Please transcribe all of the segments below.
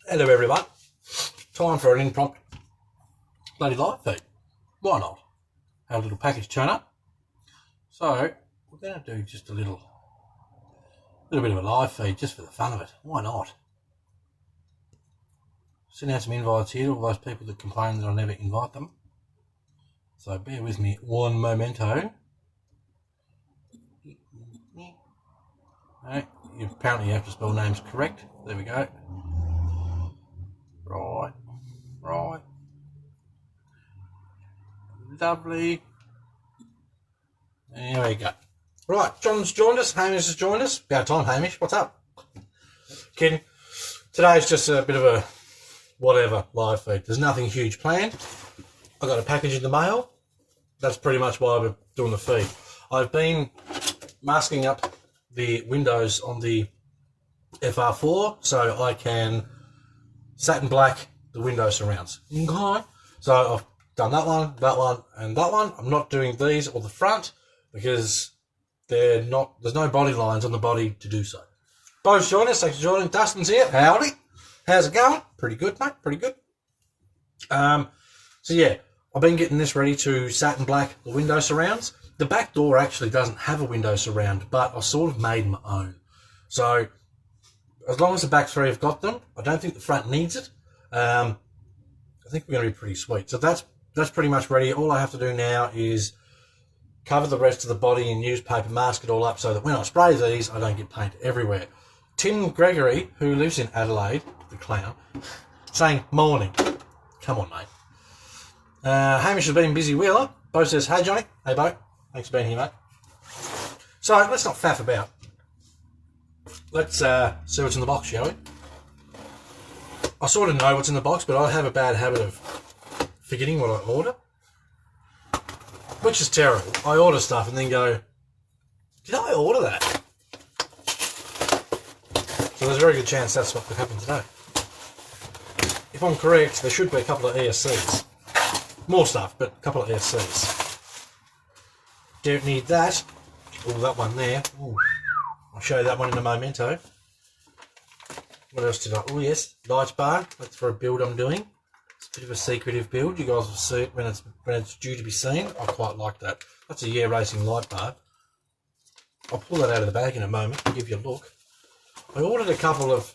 Hello everyone. Time for an impromptu bloody live feed. Why not? Have a little package turn up. So we're going to do just a little bit of a live feed just for the fun of it. Why not? Send out some invites here to all those people that complain that I never invite them. So bear with me one momento. Right, apparently you have to spell names correct. There we go. Right. Lovely. There we go. Right, John's joined us. Hamish has joined us. About time, Hamish. What's up? Kidding. Today's just a bit of a whatever live feed. There's nothing huge planned. I got a package in the mail. That's pretty much why we're doing the feed. I've been masking up the windows on the FR4 so I can satin black the window surrounds. Okay. So I've done that one, and that one. I'm not doing these or the front because there's no body lines on the body to do so. Bo's joining us. Thanks for joining. Dustin's here. Howdy. How's it going? Pretty good, mate. Pretty good. So yeah, I've been getting this ready to satin black the window surrounds. The back door actually doesn't have a window surround, but I sort of made my own. So as long as the back three have got them, I don't think the front needs it. I think we're going to be pretty sweet. So that's pretty much ready. All I have to do now is cover the rest of the body in newspaper, mask it all up so that when I spray these, I don't get paint everywhere. Tim Gregory, who lives in Adelaide, the clown, saying, morning. Come on, mate. Hamish has been busy wheeler. Bo says, hey, Johnny. Hey, Bo. Thanks for being here, mate. So let's not faff about. Let's see what's in the box, shall we? I sort of know what's in the box, but I have a bad habit of forgetting what I order, which is terrible. I order stuff and then go, did I order that? So there's a very good chance that's what could happen today. If I'm correct, there should be a couple of ESCs. More stuff, but a couple of ESCs. Don't need that. Oh, that one there. Ooh. I'll show you that one in a momento. What else did I... Oh, yes. Light bar. That's for a build I'm doing. It's a bit of a secretive build. You guys will see it when it's due to be seen. I quite like that. That's a Yeah Racing light bar. I'll pull that out of the bag in a moment and give you a look. I ordered a couple of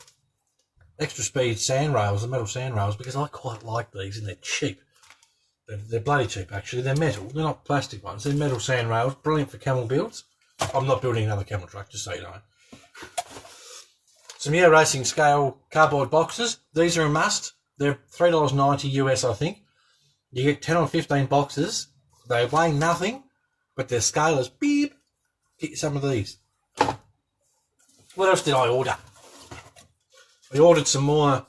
extra speed sand rails, the metal sand rails, because I quite like these and they're cheap. They're bloody cheap, actually. They're metal. They're not plastic ones. They're metal sand rails. Brilliant for camel builds. I'm not building another camel truck, just so you know. Some Yeah Racing scale cardboard boxes. These are a must. They're $3.90 US, I think. You get 10 or 15 boxes. They weigh nothing, but their scale is beep. Get you some of these. What else did I order? I ordered some more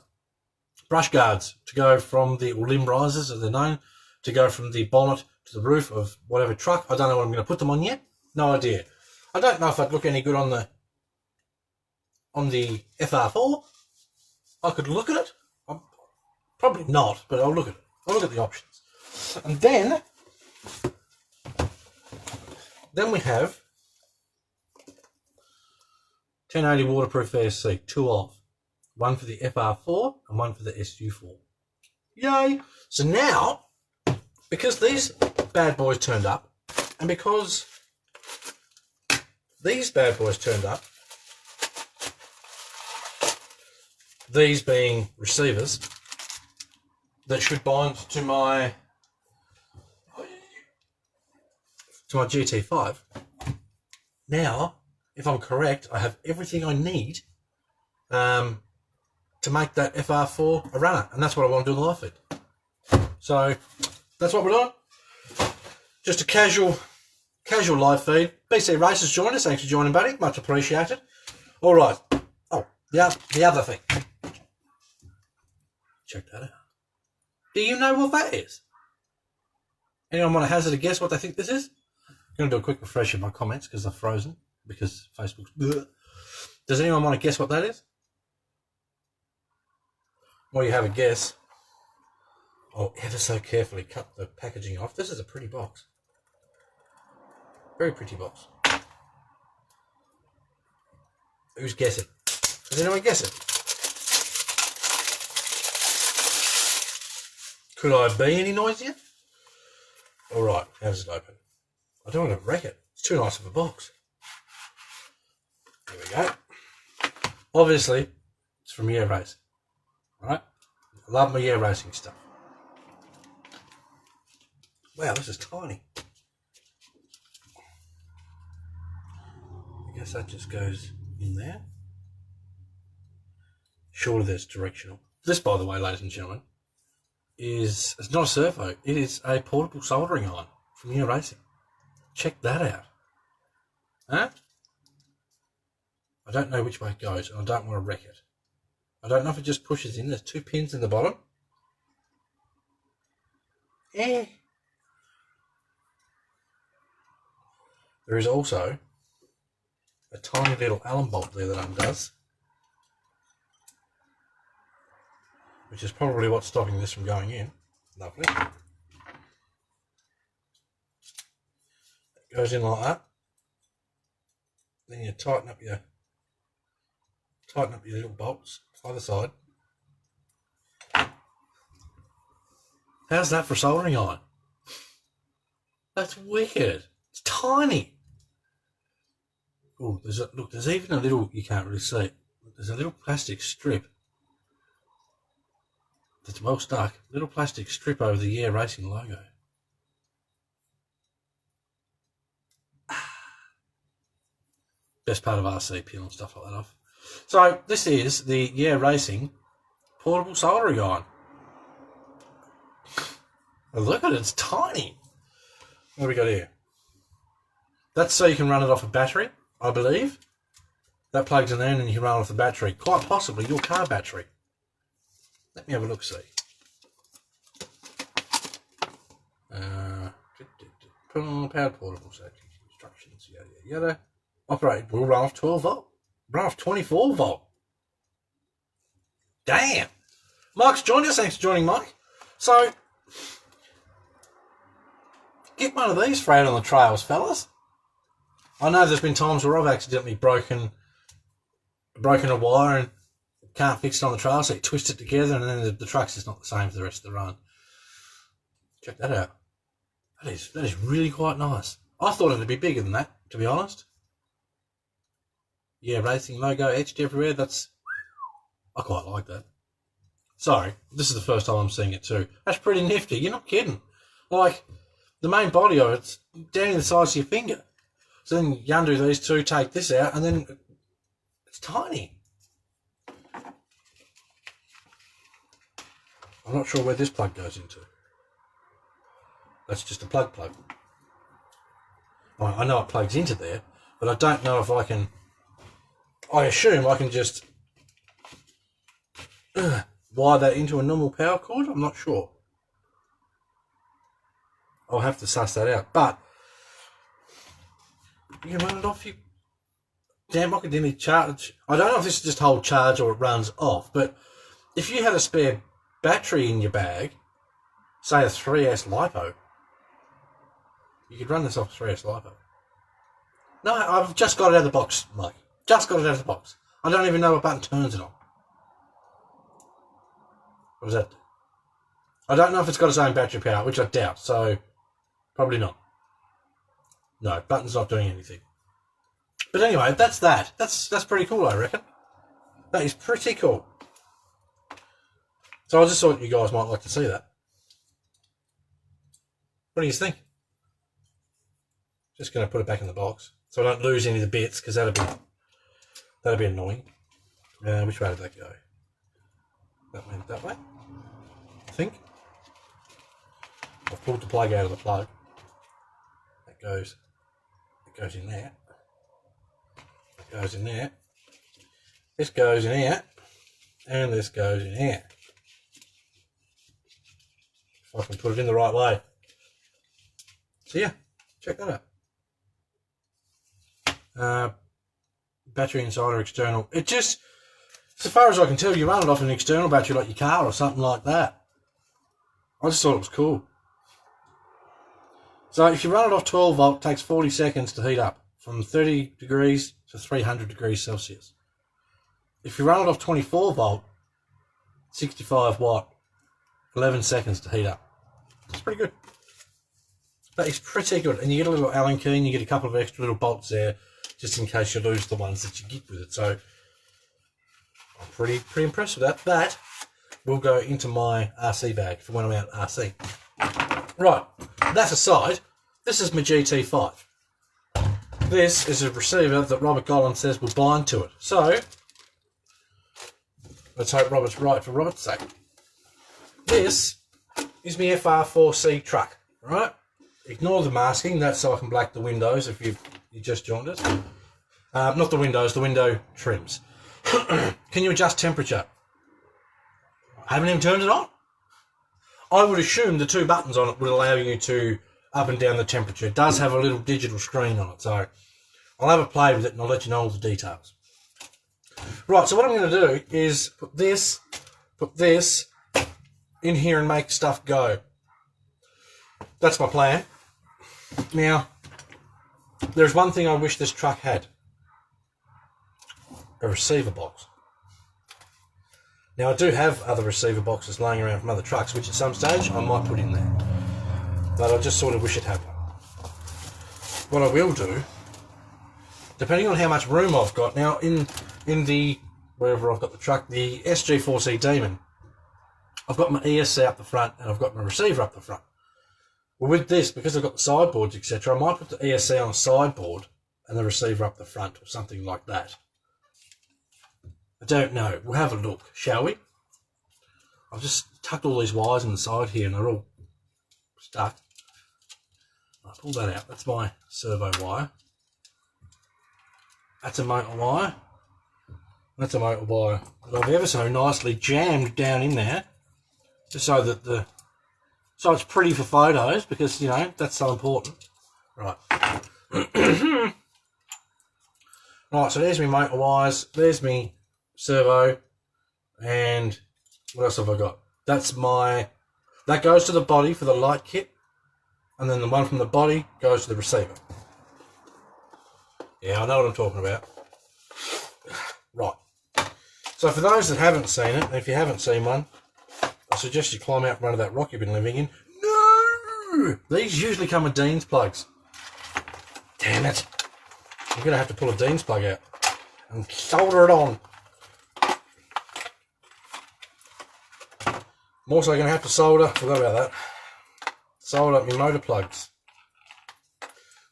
brush guards to go from the limb risers, as they're known, to go from the bonnet to the roof of whatever truck. I don't know what I'm going to put them on yet. No idea. I don't know if I'd look any good on the FR4. I could look at it. Probably not, but I'll look at it. I'll look at the options. And then we have 1080 waterproof ESC, two of. One for the FR4 and one for the SU4. Yay! So now, because these bad boys turned up, and because these bad boys turned up, these being receivers that should bind to my GT5. Now, if I'm correct, I have everything I need to make that FR4 a runner, and that's what I want to do in the live feed. So that's what we're doing. Just a casual live feed. BC Racers joined us. Thanks for joining, buddy. Much appreciated. All right. Oh, the other thing. Check that out. Do you know what that is? Anyone want to hazard a guess what they think this is? I'm going to do a quick refresh of my comments because they're frozen because Facebook's... Bleh. Does anyone want to guess what that is? Well, you have a guess. I'll ever so carefully cut the packaging off. This is a pretty box. Very pretty box. Who's guessing? Does anyone guess it? Could I be any noisier? All right, how does it open? I don't want to wreck it. It's too nice of a box. There we go. Obviously, it's from Year Racing. Right? I love my Year Racing stuff. Wow, this is tiny. I guess that just goes in there. Surely that's directional. This, by the way, ladies and gentlemen, it's not a servo. It is a portable soldering iron from Year Racing. Check that out. Huh? I don't know which way it goes, and I don't want to wreck it. I don't know if it just pushes in. There's 2 pins in the bottom. There is also a tiny little Allen bolt there that undoes, which is probably what's stopping this from going in. Lovely. It goes in like that. Then you tighten up your little bolts either side. How's that for soldering iron? That's wicked. It's tiny. Oh, there's even a little, you can't really see it. There's a little plastic strip that's well stuck. Little plastic strip over the Year Racing logo. Best part of RC peel and stuff like that off. So this is the Year Racing portable soldering iron. Oh, look at it, it's tiny. What have we got here? That's so you can run it off a battery, I believe. That plugs in there and you can run it off the battery. Quite possibly your car battery. Let me have a look, see. Powered portable safety instructions, yada yada yada. Operated will run off 12 volt. Run off 24 volt. Damn. Mike's joined us. Thanks for joining, Mike. So, get one of these for out on the trails, fellas. I know there's been times where I've accidentally broken a wire and can't fix it on the trail, so you twist it together and then the truck's just not the same for the rest of the run. Check that out. That is really quite nice. I thought it'd be bigger than that, to be honest. Yeah, Racing logo etched everywhere. I quite like that. Sorry, this is the first time I'm seeing it too. That's pretty nifty. You're not kidding. Like, the main body of it's down to the size of your finger. So then you undo these two, take this out, and then it's tiny. I'm not sure where this plug goes into. That's just a plug. Well, I know it plugs into there, but I don't know if I can... I assume I can just wire that into a normal power cord. I'm not sure. I'll have to suss that out. But you can run it off your damn academic charge. I don't know if this is just hold charge or it runs off, but if you had a spare battery in your bag, say a 3S LiPo, you could run this off a 3S LiPo. No, I've just got it out of the box, Mike. Just got it out of the box. I don't even know what button turns it on. What does that do? I don't know if it's got its own battery power, which I doubt, so probably not. No, button's not doing anything. But anyway, that's that. That's pretty cool, I reckon. That is pretty cool. So I just thought you guys might like to see that. What do you think? Just going to put it back in the box so I don't lose any of the bits, because that'd be annoying. Which way did that go? That went that way, I think. I've pulled the plug out of the plug. It goes in there. It goes in there. This goes in here. And this goes in here. If I can put it in the right way. So yeah, check that out. Battery inside or external. It just, so far as I can tell, you run it off an external battery like your car or something like that. I just thought it was cool. So if you run it off 12 volt, it takes 40 seconds to heat up from 30 degrees to 300 degrees Celsius. If you run it off 24 volt, 65 watt, 11 seconds to heat up. It's pretty good. That is pretty good. And you get a little Allen key and you get a couple of extra little bolts there just in case you lose the ones that you get with it. So I'm pretty impressed with that. That will go into my RC bag for when I'm out at RC. Right, that aside, this is my GT5. This is a receiver that Robert Gollan says will bind to it. So let's hope Robert's right for Robert's sake. This is my FR4C truck, right? Ignore the masking, that's so I can black the windows if you just joined us. Not the windows, the window trims. Can you adjust temperature? I haven't even turned it on. I would assume the two buttons on it would allow you to up and down the temperature. It does have a little digital screen on it, so I'll have a play with it and I'll let you know all the details. Right, so what I'm going to do is put this in here and make stuff go. That's my plan. Now, there's one thing I wish this truck had. A receiver box. Now, I do have other receiver boxes laying around from other trucks, which at some stage I might put in there. But I just sort of wish it had one. What I will do, depending on how much room I've got, now in the, wherever I've got the truck, the SG4C Demon, I've got my ESC up the front and I've got my receiver up the front. Well, with this, because I've got the sideboards, etc., I might put the ESC on a sideboard and the receiver up the front or something like that. I don't know. We'll have a look, shall we? I've just tucked all these wires in the side here and they're all stuck. I'll pull that out. That's my servo wire. That's a motor wire. That's a motor wire that I've ever so nicely jammed down in there, just so that so it's pretty for photos, because, you know, that's so important. Right. Right, so there's my motor wires, there's me servo, and what else have I got? That's that goes to the body for the light kit, and then the one from the body goes to the receiver. Yeah, I know what I'm talking about. Right. So for those that haven't seen it, and if you haven't seen one, I suggest you climb out from under that rock you've been living in. No! These usually come with Dean's plugs. Damn it. I'm going to have to pull a Dean's plug out and solder it on. I'm also going to have to forgot about that, solder up my motor plugs.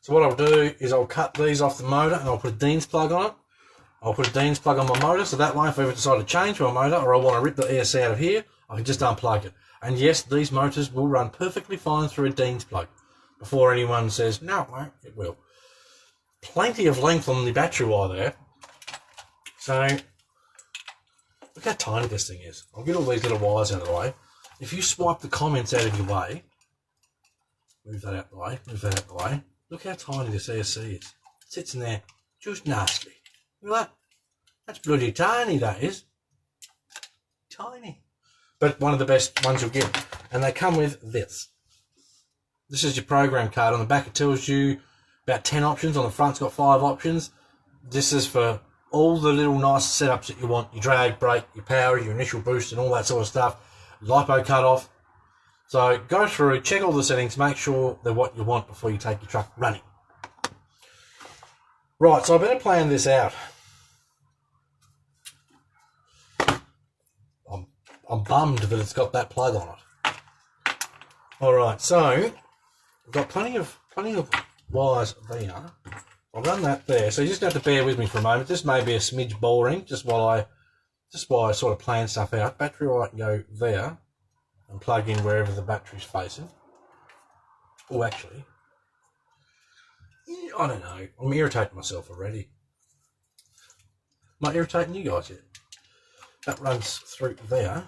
So what I'll do is I'll cut these off the motor and I'll put a Dean's plug on it. I'll put a Dean's plug on my motor, so that way if I ever decide to change my motor or I want to rip the ESC out of here, I can just unplug it. And yes, these motors will run perfectly fine through a Dean's plug. Before anyone says, no, it won't, it will. Plenty of length on the battery wire there. So, look how tiny this thing is. I'll get all these little wires out of the way. If you swipe the comments out of your way, move that out the way, move that out the way. Look how tiny this ESC is. It sits in there just nasty. Look at that. That's bloody tiny, that is. Tiny. But one of the best ones you'll get. And they come with this. This is your program card. On the back it tells you about 10 options. On the front's got 5 options. This is for all the little nice setups that you want. Your drag, brake, your power, your initial boost and all that sort of stuff. LiPo cutoff. So go through, check all the settings, make sure they're what you want before you take your truck running. Right, so I better plan this out. I'm bummed that it's got that plug on it. Alright, so I've got plenty of wires there. I'll run that there. So you just have to bear with me for a moment. This may be a smidge boring, just while I sort of plan stuff out. Battery wire can go there and plug in wherever the battery's facing. Oh, actually, I don't know. I'm irritating myself already. Am I irritating you guys yet? That runs through there.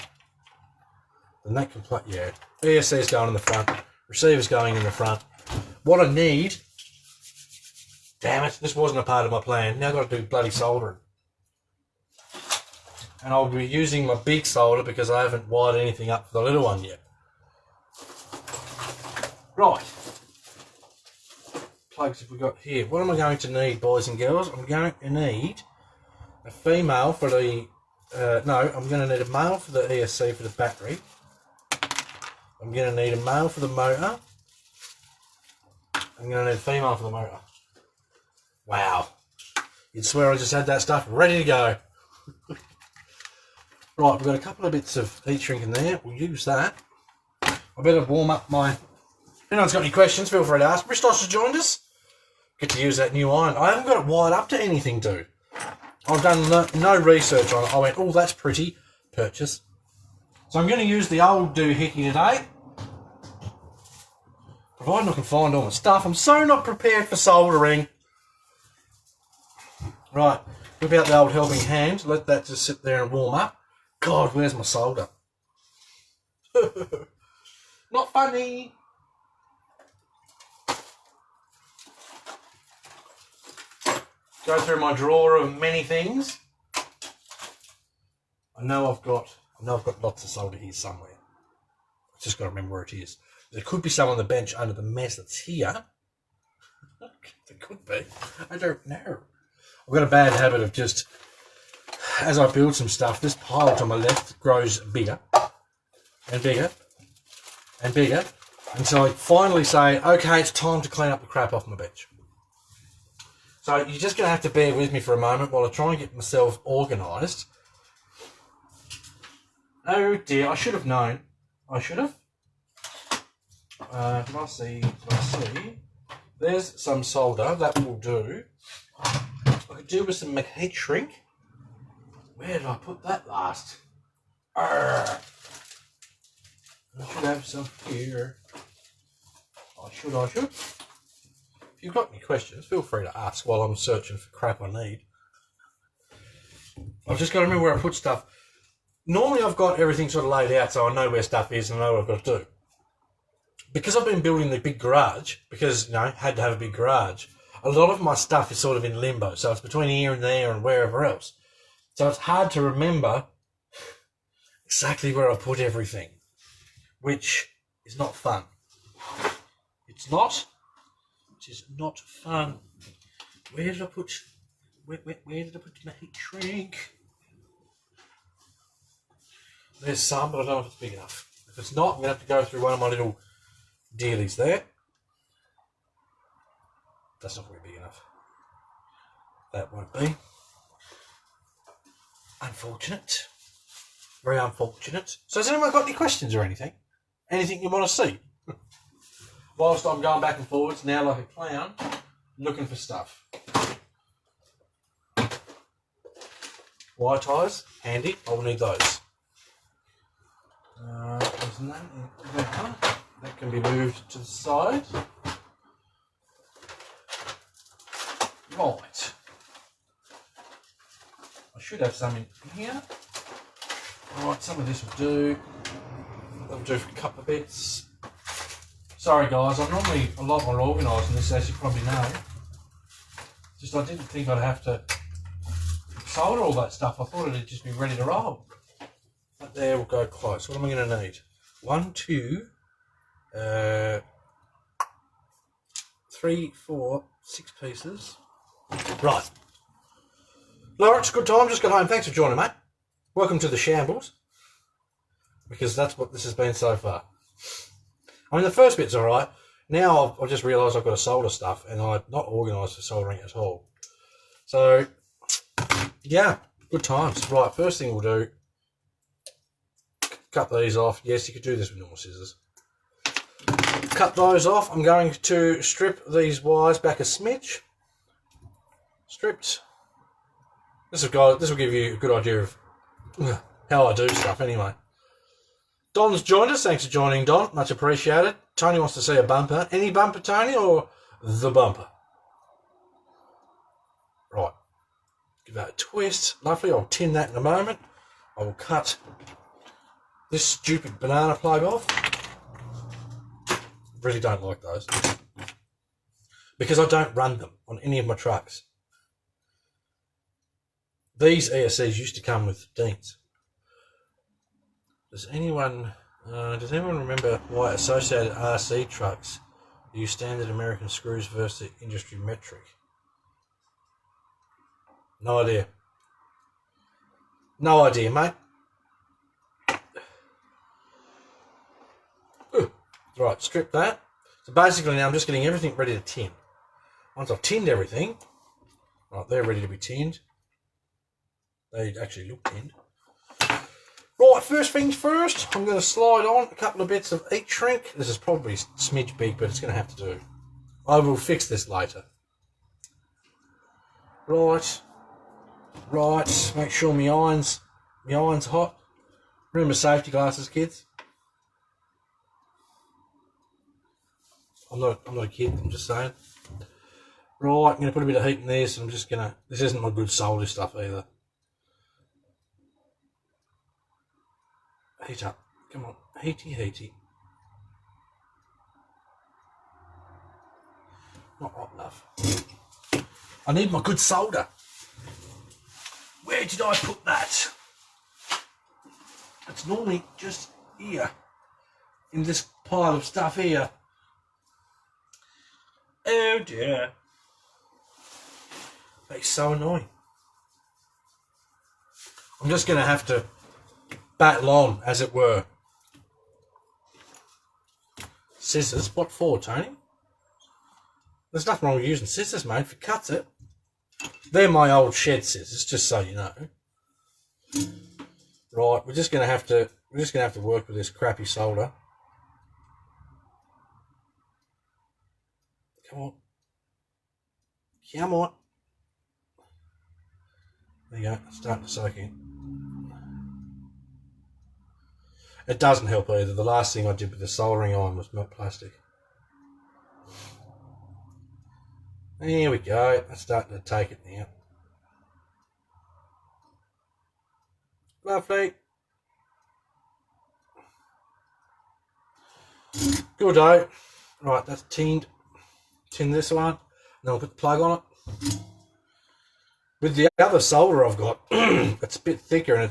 Then that can plug, yeah. ESC's going in the front. Receiver's going in the front. What I need, damn it, this wasn't a part of my plan. Now I've got to do bloody soldering. And I'll be using my big solder because I haven't wired anything up for the little one yet. Right. Plugs have we got here. What am I going to need, boys and girls? I'm going to need a female for the... no, I'm going to need a male for the ESC for the battery. I'm going to need a male for the motor. I'm going to need a female for the motor. Wow. You'd swear I just had that stuff ready to go. Right, we've got a couple of bits of heat shrink in there. We'll use that. I better warm up my... If anyone's got any questions, feel free to ask. Bristos has joined us. Get to use that new iron. I haven't got it wired up to anything, dude. I've done no research on it. I went, oh, that's pretty. Purchase. So I'm going to use the old doohickey today. Providing I can find all my stuff. I'm so not prepared for soldering. Right, whip out the old helping hand. Let that just sit there and warm up. God, where's my solder? Not funny. Go through my drawer of many things. I know I've got lots of solder here somewhere. I've just got to remember where it is. There could be some on the bench under the mess that's here. There could be. I don't know. I've got a bad habit of just, as I build some stuff, this pile to my left grows bigger and bigger and bigger until I finally say, okay, it's time to clean up the crap off my bench. So you're just going to have to bear with me for a moment while I try and get myself organised. Oh dear, I should have known. I should have. Can I see? There's some solder. That will do. I could do with some heat shrink. Where did I put that last? I should have some here. I should. If you've got any questions, feel free to ask while I'm searching for crap I need. I've just got to remember where I put stuff. Normally I've got everything sort of laid out so I know where stuff is and I know what I've got to do. Because I've been building the big garage, because, you know, had to have a big garage, a lot of my stuff is sort of in limbo. So it's between here and there and wherever else. So it's hard to remember exactly where I put everything, which is not fun. It's not. It is not fun. Where did I put my heat shrink? There's some, but I don't know if it's big enough. If it's not, I'm going to have to go through one of my little dealies there. That's not going to be big enough. That won't be. Unfortunate. Very unfortunate. So has anyone got any questions or anything? Anything you want to see? Whilst I'm going back and forwards now like a clown, looking for stuff. Wire ties, handy. I will need those. There's none in there. That can be moved to the side. Right. I should have some in here. Right, some of this will do. That'll do for a couple of bits. Sorry guys, I'm normally a lot more organised than this, as you probably know. Just I didn't think I'd have to solder all that stuff. I thought it'd just be ready to roll. But there we'll go close. What am I going to need? 1, 2, 3, 4, 6 pieces. Right. Lawrence, good time. Just got home. Thanks for joining, mate. Welcome to the shambles. Because that's what this has been so far. I mean, the first bit's all right. Now I've just realised I've got to solder stuff and I'm not organised for soldering at all. So, yeah, good times. Right, first thing we'll do, cut these off. Yes, you could do this with normal scissors. Cut those off. I'm going to strip these wires back a smidge. Stripped. This will give you a good idea of how I do stuff anyway. Don's joined us. Thanks for joining, Don. Much appreciated. Tony wants to see a bumper. Any bumper, Tony, or the bumper? Right. Give that a twist. Lovely. I'll tin that in a moment. I will cut this stupid banana plug off. Really don't like those. Because I don't run them on any of my trucks. These ESCs used to come with Deans. Does anyone remember why associated RC trucks use standard American screws versus industry metric? No idea. No idea, mate. Right, strip that. So basically now I'm just getting everything ready to tin. Once I've tinned everything, right, they're ready to be tinned. They actually look tinned. Right, first things first, I'm going to slide on a couple of bits of heat shrink. This is probably a smidge big, but it's going to have to do. I will fix this later. Right, make sure my iron's hot. Remember safety glasses, kids. I'm not a kid, I'm just saying. Right, I'm going to put a bit of heat in this. This isn't my good solder stuff either. Heat up. Come on. Heaty. Not hot enough. I need my good solder. Where did I put that? It's normally just here. In this pile of stuff here. Oh dear. That's so annoying. I'm just going to have to battle on, as it were. Scissors? What for, Tony? There's nothing wrong with using scissors, mate, if it cuts it. They're my old shed scissors, just so you know. Right, we're just gonna have to work with this crappy solder. Come on. There you go, it's starting to soak in. It doesn't help either. The last thing I did with the soldering iron was melt plastic. There we go. That's starting to take it now. Lovely. Good-o. Right, that's tinned. Tin this one. Then I'll put the plug on it. With the other solder I've got, it's a bit thicker and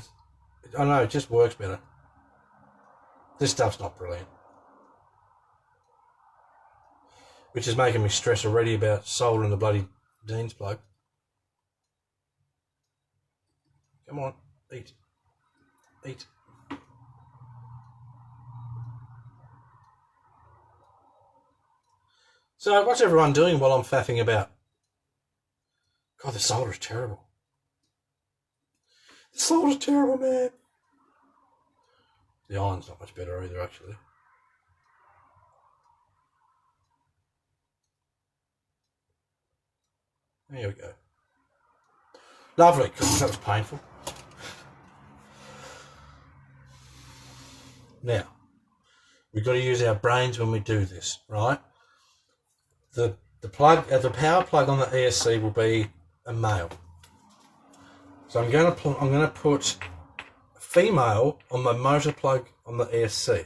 I know, it just works better. This stuff's not brilliant. Which is making me stress already about soldering the bloody Dean's plug. Come on, eat. So, what's everyone doing while I'm faffing about? God, the solder is terrible. The solder's terrible, man. The iron's not much better either, actually. There we go. Lovely. God, that was painful. Now, we've got to use our brains when we do this, right? The power plug on the ESC will be a male. So I'm going to put a female on my motor plug on the ESC.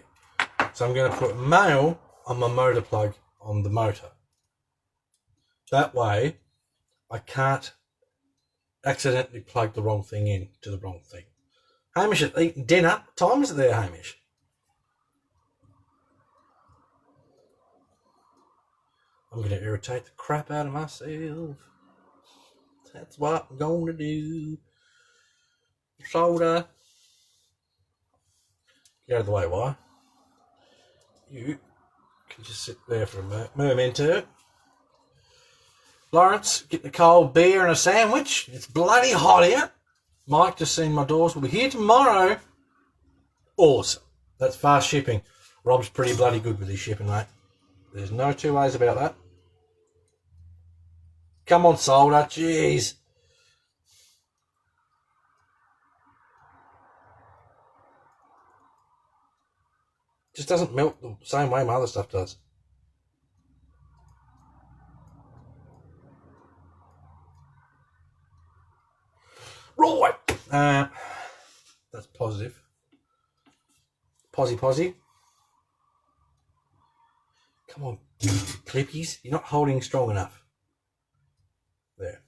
So I'm going to put male on my motor plug on the motor. That way, I can't accidentally plug the wrong thing in to the wrong thing. Hamish is eating dinner. What time is it there, Hamish? I'm going to irritate the crap out of myself. That's what I'm going to do. Solder. Get out of the way, why? You can just sit there for a momento. Lawrence, get the cold beer and a sandwich. It's bloody hot here. Mike just seen my doors will be here tomorrow. Awesome. That's fast shipping. Rob's pretty bloody good with his shipping, mate. There's no two ways about that. Come on, solder. Jeez. Just doesn't melt the same way my other stuff does. Right. That's positive. Posy. Come on, clippies. You're not holding strong enough. There.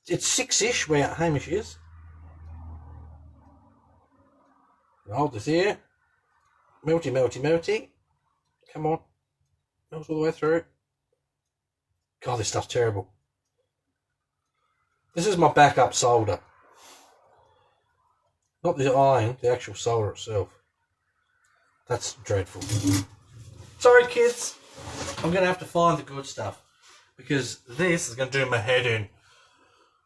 It's 6-ish where Hamish is. Hold this here. Melty. Come on. Melts all the way through. God, this stuff's terrible. This is my backup solder. Not the iron, the actual solder itself. That's dreadful. Sorry, kids. I'm going to have to find the good stuff because this is going to do my head in.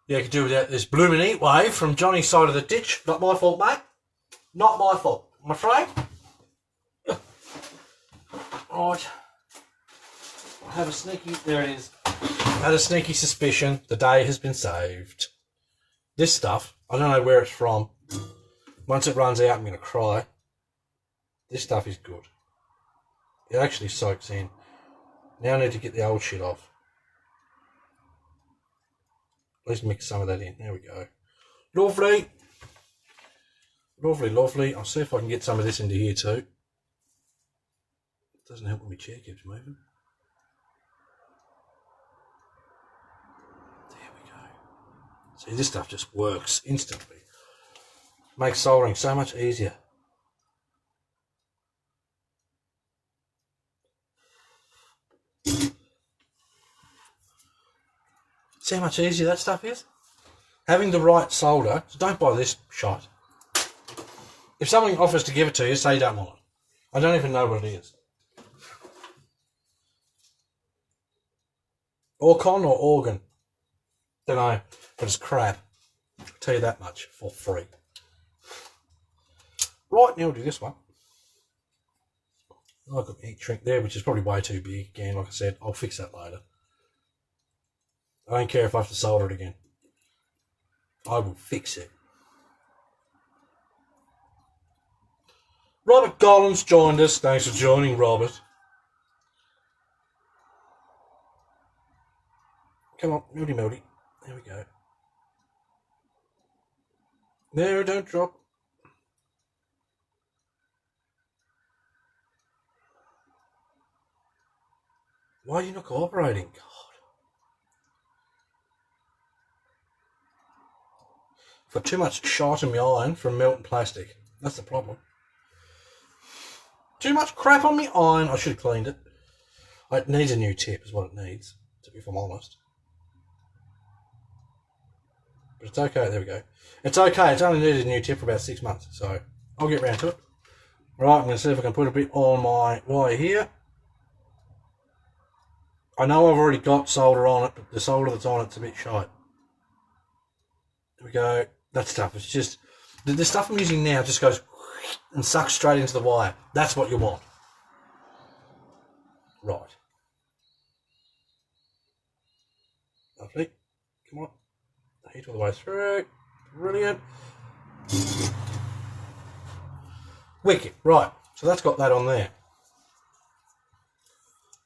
Yeah, I could do without this blooming heat wave from Johnny's side of the ditch. Not my fault, mate. Not my fault. I'm afraid. Right. I have a sneaky... There it is. I had a sneaky suspicion the day has been saved. This stuff, I don't know where it's from. Once it runs out, I'm going to cry. This stuff is good. It actually soaks in. Now I need to get the old shit off. Let's mix some of that in. There we go. Lovely. Lovely, lovely. I'll see if I can get some of this into here too. It doesn't help when my chair keeps moving. There we go. See, this stuff just works instantly. Makes soldering so much easier. See how much easier that stuff is? Having the right solder, so don't buy this shite. If someone offers to give it to you, say you don't want it. I don't even know what it is. Orcon or organ? Don't know, but it's crap. I'll tell you that much for free. Right, now we'll do this one. I've got heat shrink there, which is probably way too big. Again, like I said, I'll fix that later. I don't care if I have to solder it again. I will fix it. Robert Collins joined us. Thanks for joining, Robert. Come on, melty melty. There we go. No, don't drop. Why are you not cooperating? God. I've got too much shite in my iron from melting plastic. That's the problem. Too much crap on my iron. I should have cleaned it. It needs a new tip is what it needs, if I'm honest. But it's okay. There we go. It's okay. It's only needed a new tip for about 6 months. So I'll get round to it. Right, I'm going to see if I can put a bit on my wire here. I know I've already got solder on it, but the solder that's on it's a bit shite. There we go. That stuff is just... The stuff I'm using now just goes and sucks straight into the wire. That's what you want. Right. Lovely. Come on. Heat all the way through. Brilliant. Wicked. Right. So that's got that on there.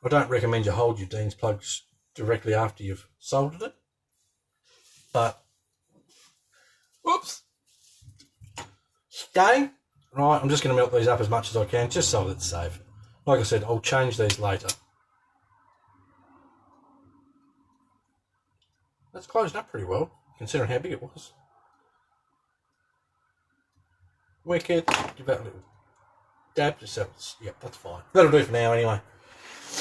I don't recommend you hold your Dean's plugs directly after you've soldered it. But, whoops. Stay. Right, I'm just going to melt these up as much as I can, just so that it's safe. Like I said, I'll change these later. That's closed up pretty well, considering how big it was. Wicked. Give that a little dab just so it's, yep, that's fine. That'll do for now anyway.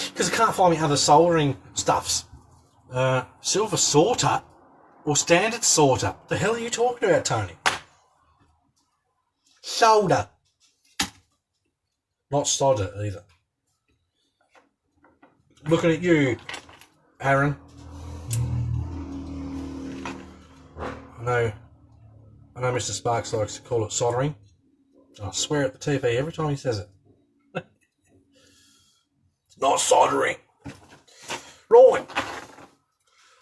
Because I can't find any other soldering stuffs. Silver sorter or standard sorter. The hell are you talking about, Tony? Solder. Not solder either. Looking at you, Aaron. I know Mr. Sparks likes to call it soldering. I swear at the TV every time he says it. Not soldering. Right.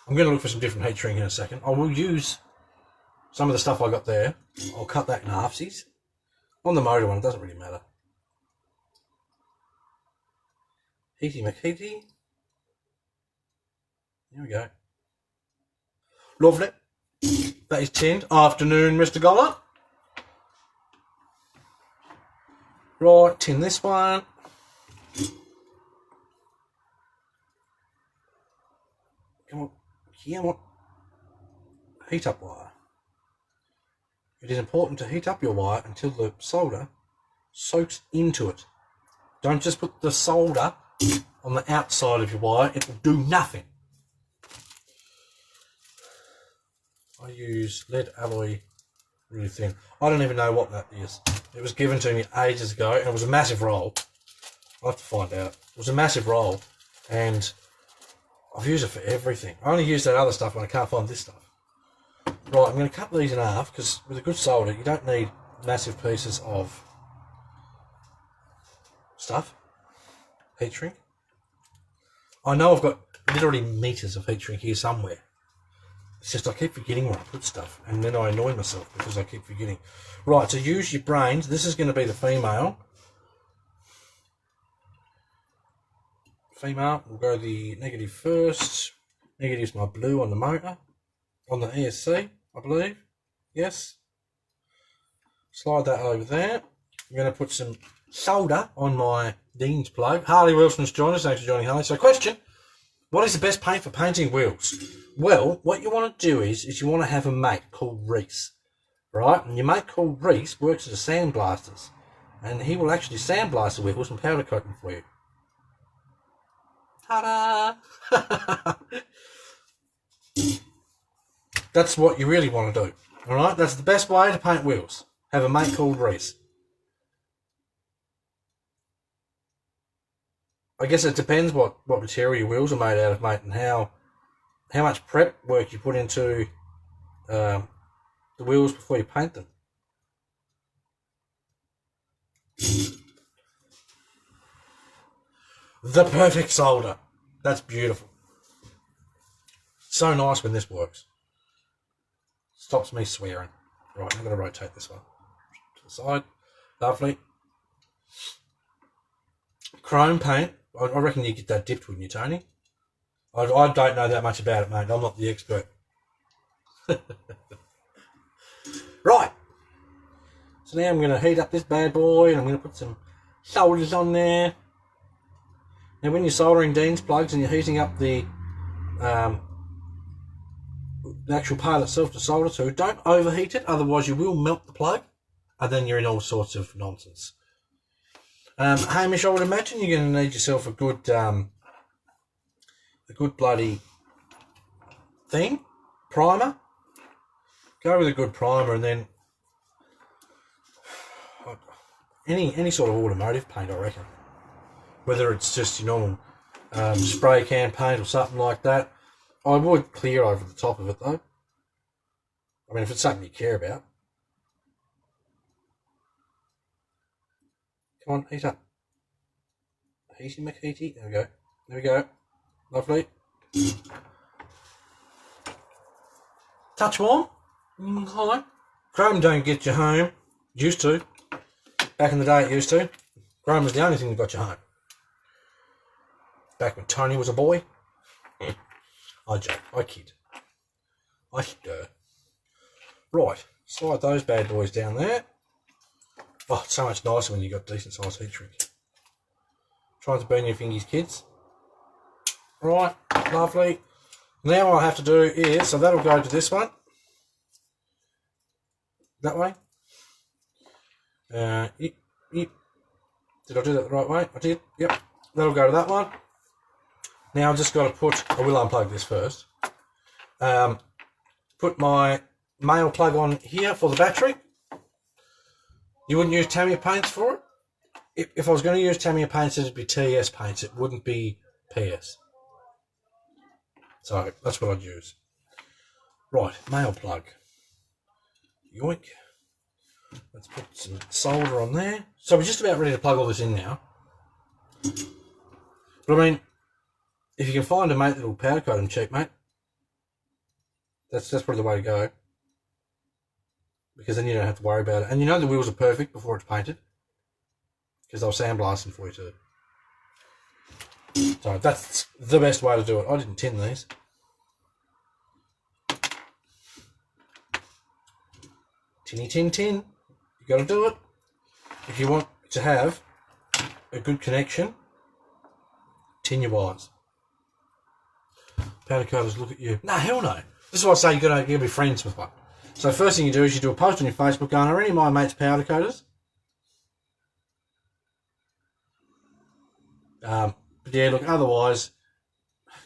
I'm going to look for some different heat shrink in a second. I will use some of the stuff I got there. I'll cut that in halfsies. On the motor one, it doesn't really matter. Heaty McHeaty. There we go. Lovely. That is tinned. Afternoon, Mr. Goller. Right, tin this one. Come on. Come on. Heat up wire. It is important to heat up your wire until the solder soaks into it. Don't just put the solder on the outside of your wire. It will do nothing. I use lead alloy really thin. I don't even know what that is. It was given to me ages ago, and it was a massive roll. I'll have to find out. It was a massive roll, and I've used it for everything. I only use that other stuff when I can't find this stuff. Right, I'm going to cut these in half, because with a good solder, you don't need massive pieces of stuff. Heat shrink. I know I've got literally meters of heat shrink here somewhere. It's just I keep forgetting where I put stuff, and then I annoy myself because I keep forgetting. Right, so use your brains. This is going to be the female. Female, we'll go the negative first. Negative's my blue on the motor. On the ESC, I believe. Yes. Slide that over there. I'm going to put some solder on my Dean's plug. Harley Wilson's joined us. Thanks for joining, Harley. So question, what is the best paint for painting wheels? Well, what you want to do is you want to have a mate called Reese, right? And your mate called Reese works at a sandblasters, and he will actually sandblast the wheels and powder coat them for you. Ta-da! That's what you really want to do, all right? That's the best way to paint wheels. Have a mate called Reese. I guess it depends what material your wheels are made out of, mate, and how much prep work you put into the wheels before you paint them. The perfect solder. That's beautiful. So nice when this works. Stops me swearing. Right, I'm going to rotate this one to the side. Lovely. Chrome paint. I reckon you get that dipped, wouldn't you, Tony? I don't know that much about it, mate. I'm not the expert. Right. So now I'm going to heat up this bad boy, and I'm going to put some solders on there. Now, when you're soldering Dean's plugs and you're heating up the actual part itself to solder to, don't overheat it, otherwise you will melt the plug, and then you're in all sorts of nonsense. Hamish, I would imagine you're going to need yourself a good bloody thing, primer. Go with a good primer, and then any sort of automotive paint, I reckon. Whether it's just your normal spray can paint or something like that. I would clear over the top of it, though. I mean, if it's something you care about. Come on, heat up. Heaty McHeaty. There we go. There we go. Lovely. Touch warm. Hi. Chrome don't get you home. It used to. Back in the day it used to. Chrome was the only thing that got you home. Back when Tony was a boy. I joke. I kid. I stir. Right. Slide those bad boys down there. Oh, it's so much nicer when you've got decent sized heat shrink. Trying to burn your fingers, kids. Right, lovely. Now what I have to do is, so that'll go to this one. That way. Yep. Did I do that the right way? I did. Yep. That'll go to that one. Now I've just got to put, I will unplug this first. Put my male plug on here for the battery. You wouldn't use Tamiya paints for it? If I was going to use Tamiya paints, it'd be TS paints. It wouldn't be PS. So that's what I'd use. Right, male plug. Yoink. Let's put some solder on there. So we're just about ready to plug all this in now. But I mean, if you can find a mate that'll powder coat them cheap, mate, that's probably the way to go. Because then you don't have to worry about it. And you know the wheels are perfect before it's painted. Because they'll sandblast them for you too. So that's the best way to do it. I didn't tin these. Tinny tin tin. You got to do it. If you want to have a good connection, tin your wires. Powder coaters look at you. No, hell no. This is why I say you got to be friends with one. So first thing you do is you do a post on your Facebook going, are any of my mates powder coaters? But yeah, look, otherwise,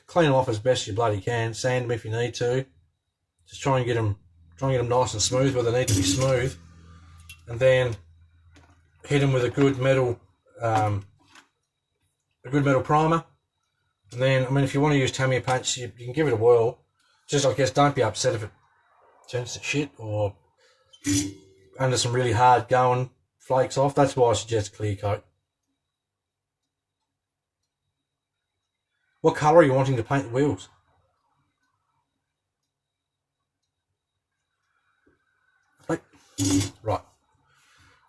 clean them off as best you bloody can. Sand them if you need to. Just try and get them Try and get them nice and smooth where they need to be smooth. And then hit them with a good metal primer. And then, I mean, if you want to use Tamiya paints, you can give it a whirl. Just, I guess, don't be upset if it turns to shit or under some really hard going flakes off. That's why I suggest clear coat. What colour are you wanting to paint the wheels? Right.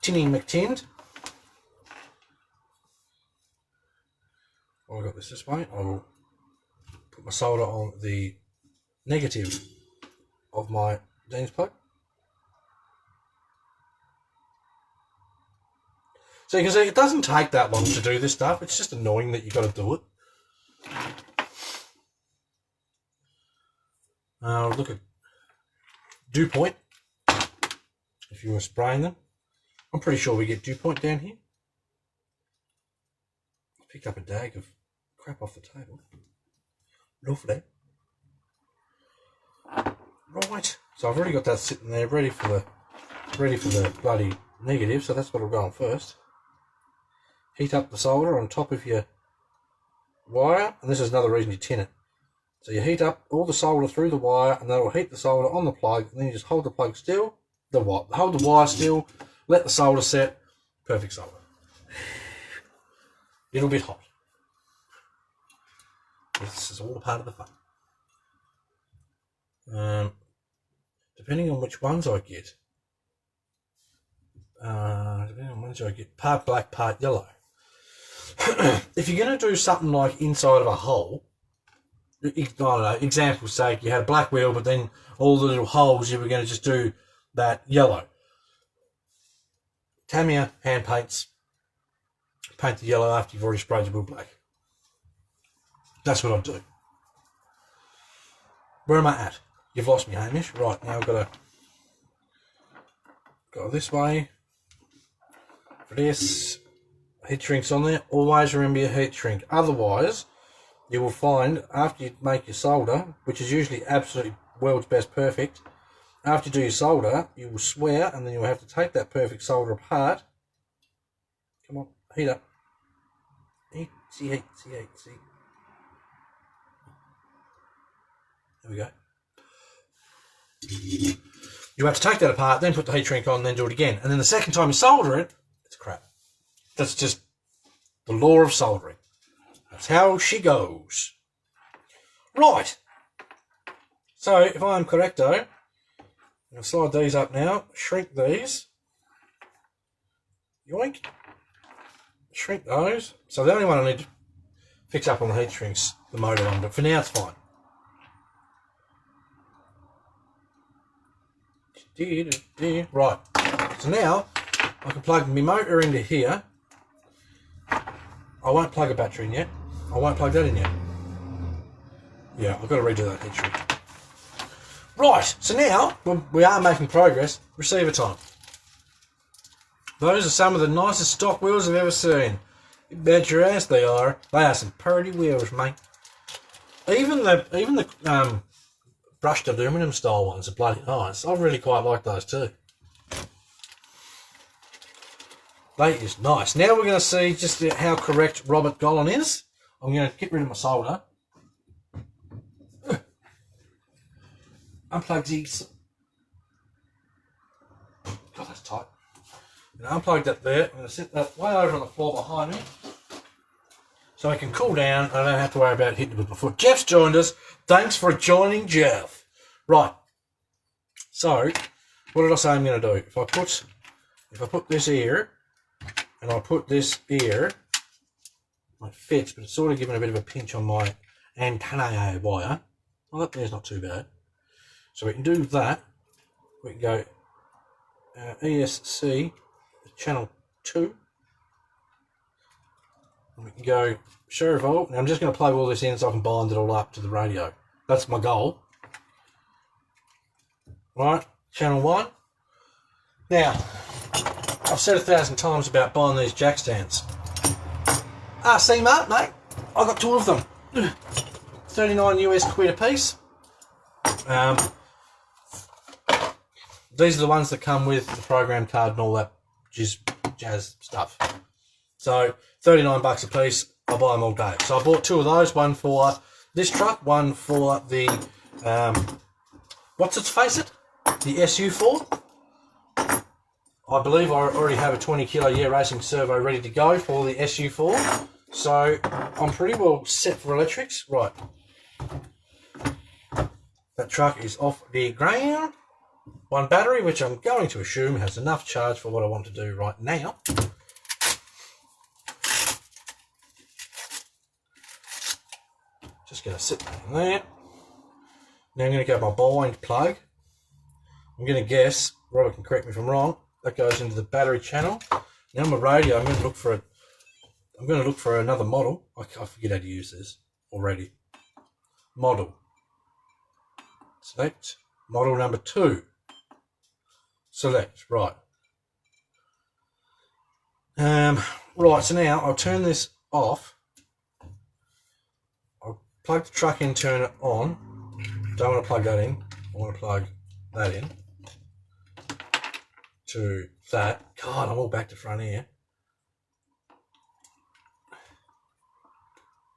Tinny McTinned. I've got this way. I will put my solder on the negative of my Dean's plug. So you can see it doesn't take that long to do this stuff. It's just annoying that you've got to do it. Look at dew point. If you were spraying them, I'm pretty sure we get dew point down here. Pick up a dag of crap off the table. Lovely. Right. So I've already got that sitting there, ready for the bloody negative. So that's what I'll go on first. Heat up the solder on top of your wire, and this is another reason you tin it. So you heat up all the solder through the wire, and that will heat the solder on the plug, and then you just hold the plug still, hold the wire still, let the solder set, perfect solder. Little bit hot. This is all a part of the fun. Depending on which ones I get, part black, part yellow. If you're going to do something like inside of a hole, I don't know, example's sake, you had a black wheel, but then all the little holes, you were going to just do that yellow. Tamiya hand paints, paint the yellow after you've already sprayed your wheel black. That's what I do. Where am I at? You've lost me, Hamish. Right, now I've got to go this way. For this, heat shrink's on there. Always remember your heat shrink. Otherwise, you will find after you make your solder, which is usually absolutely world's best perfect, after you do your solder, you will swear, and then you'll have to take that perfect solder apart. Come on, heat up. Heat. There we go. You have to take that apart, then put the heat shrink on, then do it again. And then the second time you solder it, it's crap. That's just the law of soldering. That's how she goes. Right. So, if I'm correcto, I'm going to slide these up now, shrink these. Yoink. Shrink those. So the only one I need to fix up on the heat shrink's the motor one, but for now it's fine. Right. So now I can plug my motor into here. I won't plug a battery in yet. I won't plug that in yet. Yeah, I've got to redo that heat shrink. Right, so now we are making progress. Receiver time. Those are some of the nicest stock wheels I've ever seen. You bet your ass they are. They are some pretty wheels, mate. Even the brushed aluminum style ones are bloody nice. I really quite like those too. That is nice. Now we're going to see just how correct Robert Gollin is. I'm going to get rid of my solder. Unplug these. God, that's tight. Unplug that there. I'm going to set that way over on the floor behind me so I can cool down and I don't have to worry about hitting it with my foot. Jeff's joined us. Thanks for joining, Jeff. Right. So, what did I say I'm going to do? If I put this here and I put this here, it fits, but it's sort of giving a bit of a pinch on my antenna wire. Well, that there's not too bad. So we can do that. We can go ESC channel 2. And we can go show revolt. Now I'm just going to plug all this in so I can bind it all up to the radio. That's my goal. Right, channel 1. Now, I've said 1,000 times about buying these jack stands. See, mate, I got 2 of them. 39 US quid a piece. these are the ones that come with the program card and all that jazz stuff. So 39 bucks a piece. I'll buy them all day. So I bought 2 of those, one for this truck, one for the what's its face it? The SU4. I believe I already have a 20 kilo year racing servo ready to go for the SU4. So I'm pretty well set for electrics. Right. That truck is off the ground. One battery, which I'm going to assume has enough charge for what I want to do right now. Just going to sit that in there. Now I'm going to go my bind plug. I'm going to guess, Robert can correct me if I'm wrong, that goes into the battery channel. Now my radio, I'm going to look for another model. I forget how to use this already. Model. Select. Model number 2. Select. Right. Right, so now I'll turn this off. I'll plug the truck in, turn it on. Don't want to plug that in. I want to plug that in to that. God, I'm all back to front here.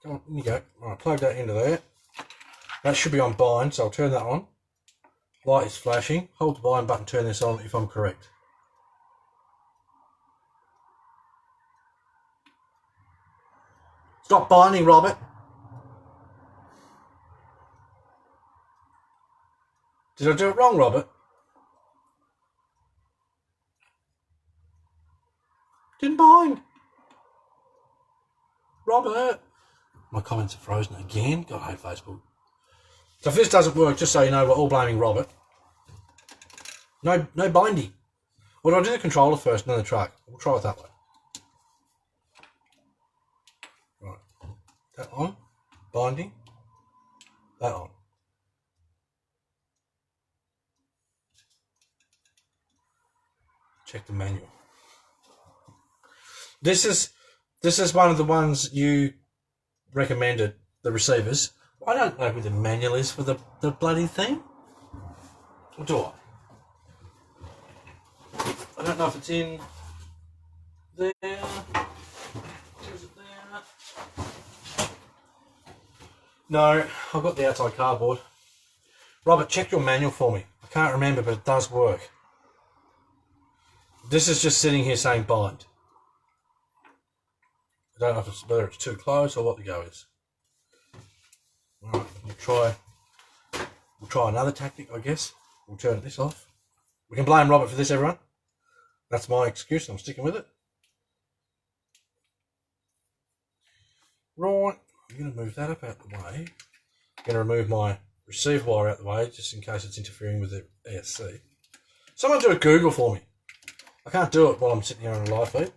Come on, in you go. Alright, plug that into there. That should be on bind, so I'll turn that on. Light is flashing. Hold the bind button, turn this on if I'm correct. Stop binding, Robert. Did I do it wrong, Robert? Didn't bind. Robert. My comments are frozen again. God, I hate Facebook. So if this doesn't work, just so you know, we're all blaming Robert. No binding. Or do I do the controller first and then the truck? We'll try it that way. Right. That on. Binding. That on. Check the manual. This is one of the ones you recommended, the receivers. I don't know who the manual is for the bloody thing. Or do I? I don't know if it's in there. Is it there? No, I've got the outside cardboard. Robert, check your manual for me. I can't remember, but it does work. This is just sitting here saying bind. I don't know if it's whether it's too close or what the go is. Alright, we'll try another tactic, I guess. We'll turn this off. We can blame Robert for this, everyone. That's my excuse, I'm sticking with it. Right, I'm going to move that up out the way. I'm going to remove my receiver wire out the way, just in case it's interfering with the ESC. Someone do a Google for me. I can't do it while I'm sitting here on a live feed.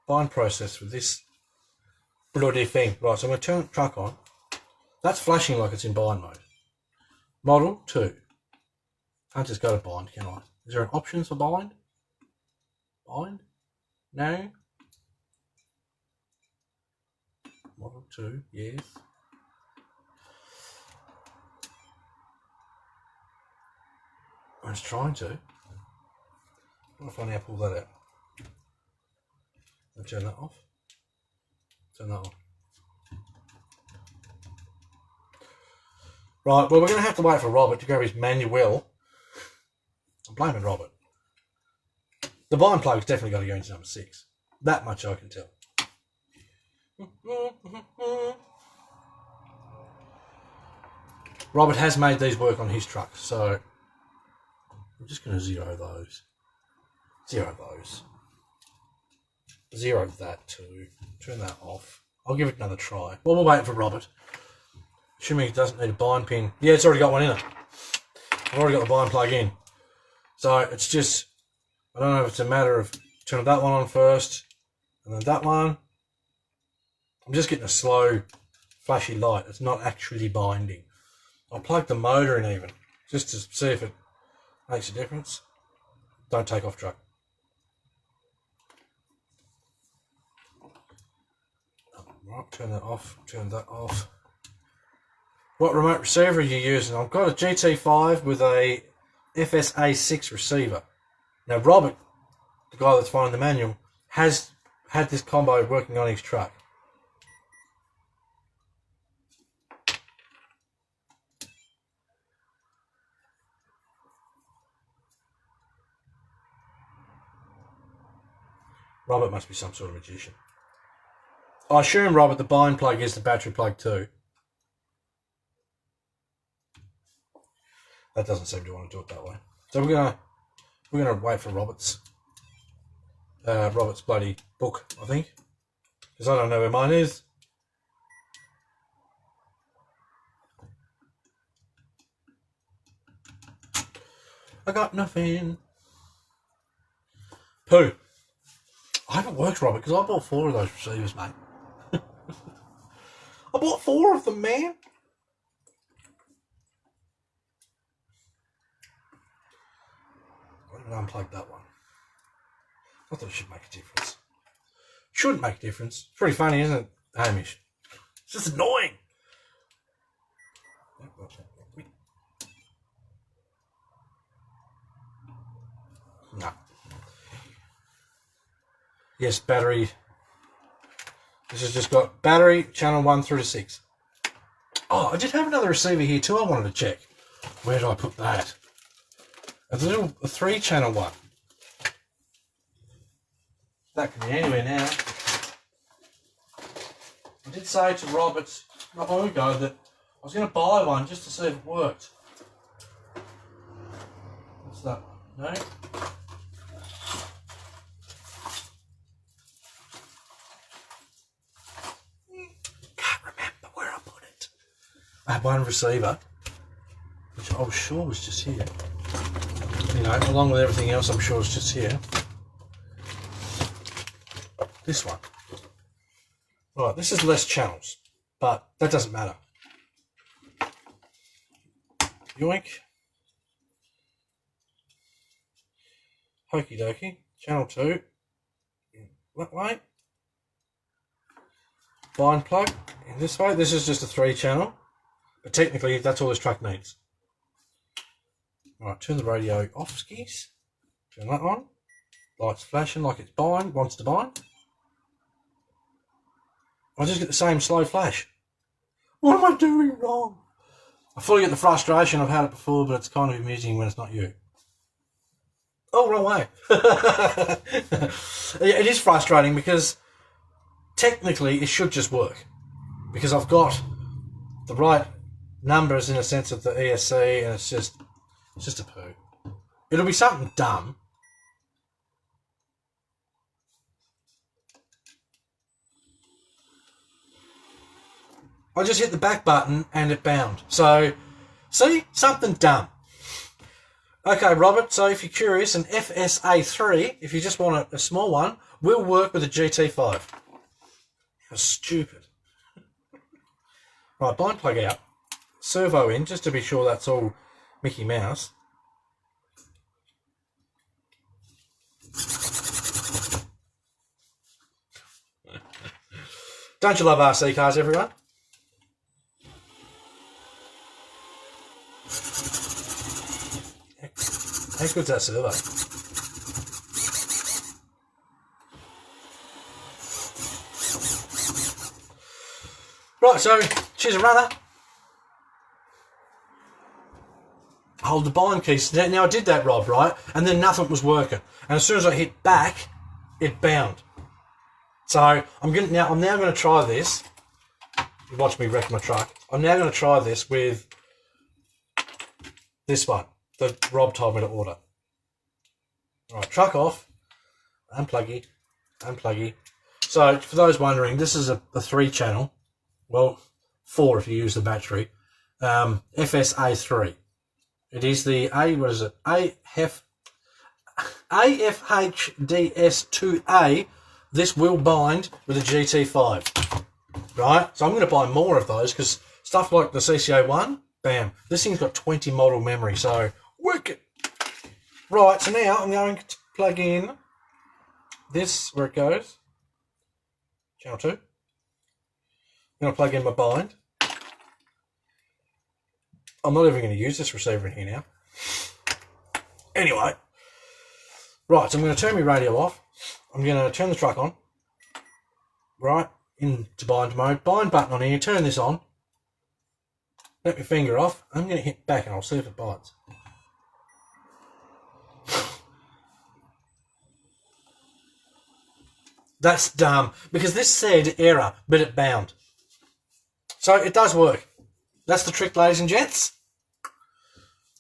Bind process with this bloody thing. Right, so I'm going to turn the truck on. That's flashing like it's in bind mode. Model 2. Can't just go to bind, can I? Is there an option for bind? Bind? No. Model 2, yes. I was trying to. I wonder if I now pull that out. I'll turn that off. Turn that on. Right, well, we're going to have to wait for Robert to grab his manual. I'm blaming Robert. The bind plug's definitely got to go into number 6. That much I can tell. Robert has made these work on his truck, so I'm just going to zero those. Zero those. Zero that too. Turn that off. I'll give it another try. Well, we'll wait for Robert. Assuming it doesn't need a bind pin. Yeah, it's already got one in it. I've already got the bind plug in. So it's just, I don't know if it's a matter of turning that one on first and then that one. I'm just getting a slow, flashy light. It's not actually binding. I'll plug the motor in even, just to see if it makes a difference. Don't take off truck. Right, turn that off, turn that off. What remote receiver are you using? I've got a GT5 with a FSA6 receiver. Now, Robert, the guy that's finding the manual, has had this combo working on his truck. Robert must be some sort of magician. I assume, Robert, the bind plug is the battery plug too. That doesn't seem to want to do it that way. So we're gonna wait for Robert's bloody book, I think, because I don't know where mine is. I got nothing. Pooh. I haven't worked, Robert, because I bought 4 of those receivers, mate. I bought 4 of them, man. I'm going to unplug that one. I thought it should make a difference. Shouldn't make a difference. It's pretty funny, isn't it, Hamish? It's just annoying. No. Yes, battery. This has just got battery, channel 1 through to 6. Oh, I did have another receiver here too I wanted to check. Where did I put that? A 3-channel one. That can be anywhere now. I did say to Robert not long ago that I was going to buy one just to see if it worked. What's that? No? Can't remember where I put it. I had one receiver, which I was sure was just here. You know, along with everything else, I'm sure it's just here. This one. Right, this is less channels, but that doesn't matter. Yoink. Okie dokie. Channel 2. That way. Bind plug in this way. This is just a 3-channel, but technically that's all this truck needs. Alright, turn the radio off, skis. Turn that on. Lights flashing like it's wants to bind. I just get the same slow flash. What am I doing wrong? I fully get the frustration. I've had it before, but it's kind of amusing when it's not you. Oh, wrong way. It is frustrating because technically it should just work. Because I've got the right numbers in a sense of the ESC, and it's just a poo. It'll be something dumb. I just hit the back button and it bound. So, see? Something dumb. Okay, Robert, so if you're curious, an FSA3, if you just want a small one, will work with a GT5. How stupid. Right, bind plug out. Servo in, just to be sure that's all Mickey Mouse. Don't you love RC cars, everyone? How good's that servo? Right, so choose a runner. Hold the bind keys. Now I did that, Rob, right? And then nothing was working. And as soon as I hit back, it bound. So I'm now going to try this. You watch me wreck my truck. I'm now going to try this with this one that Rob told me to order. All right, truck off, unpluggy. So for those wondering, this is a 3-channel. Well, 4 if you use the battery. FSA3. It is the AFHDS2A. This will bind with a GT5. Right? So I'm going to buy more of those because stuff like the CCA1, bam. This thing's got 20 model memory, so wicked. Right, so now I'm going to plug in this where it goes. Channel 2. I'm going to plug in my bind. I'm not even going to use this receiver in here now. Anyway, right, so I'm going to turn my radio off. I'm going to turn the truck on. Right, into bind mode. Bind button on here, turn this on. Let my finger off. I'm going to hit back and I'll see if it binds. That's dumb, because this said error, but it bound. So it does work. That's the trick, ladies and gents.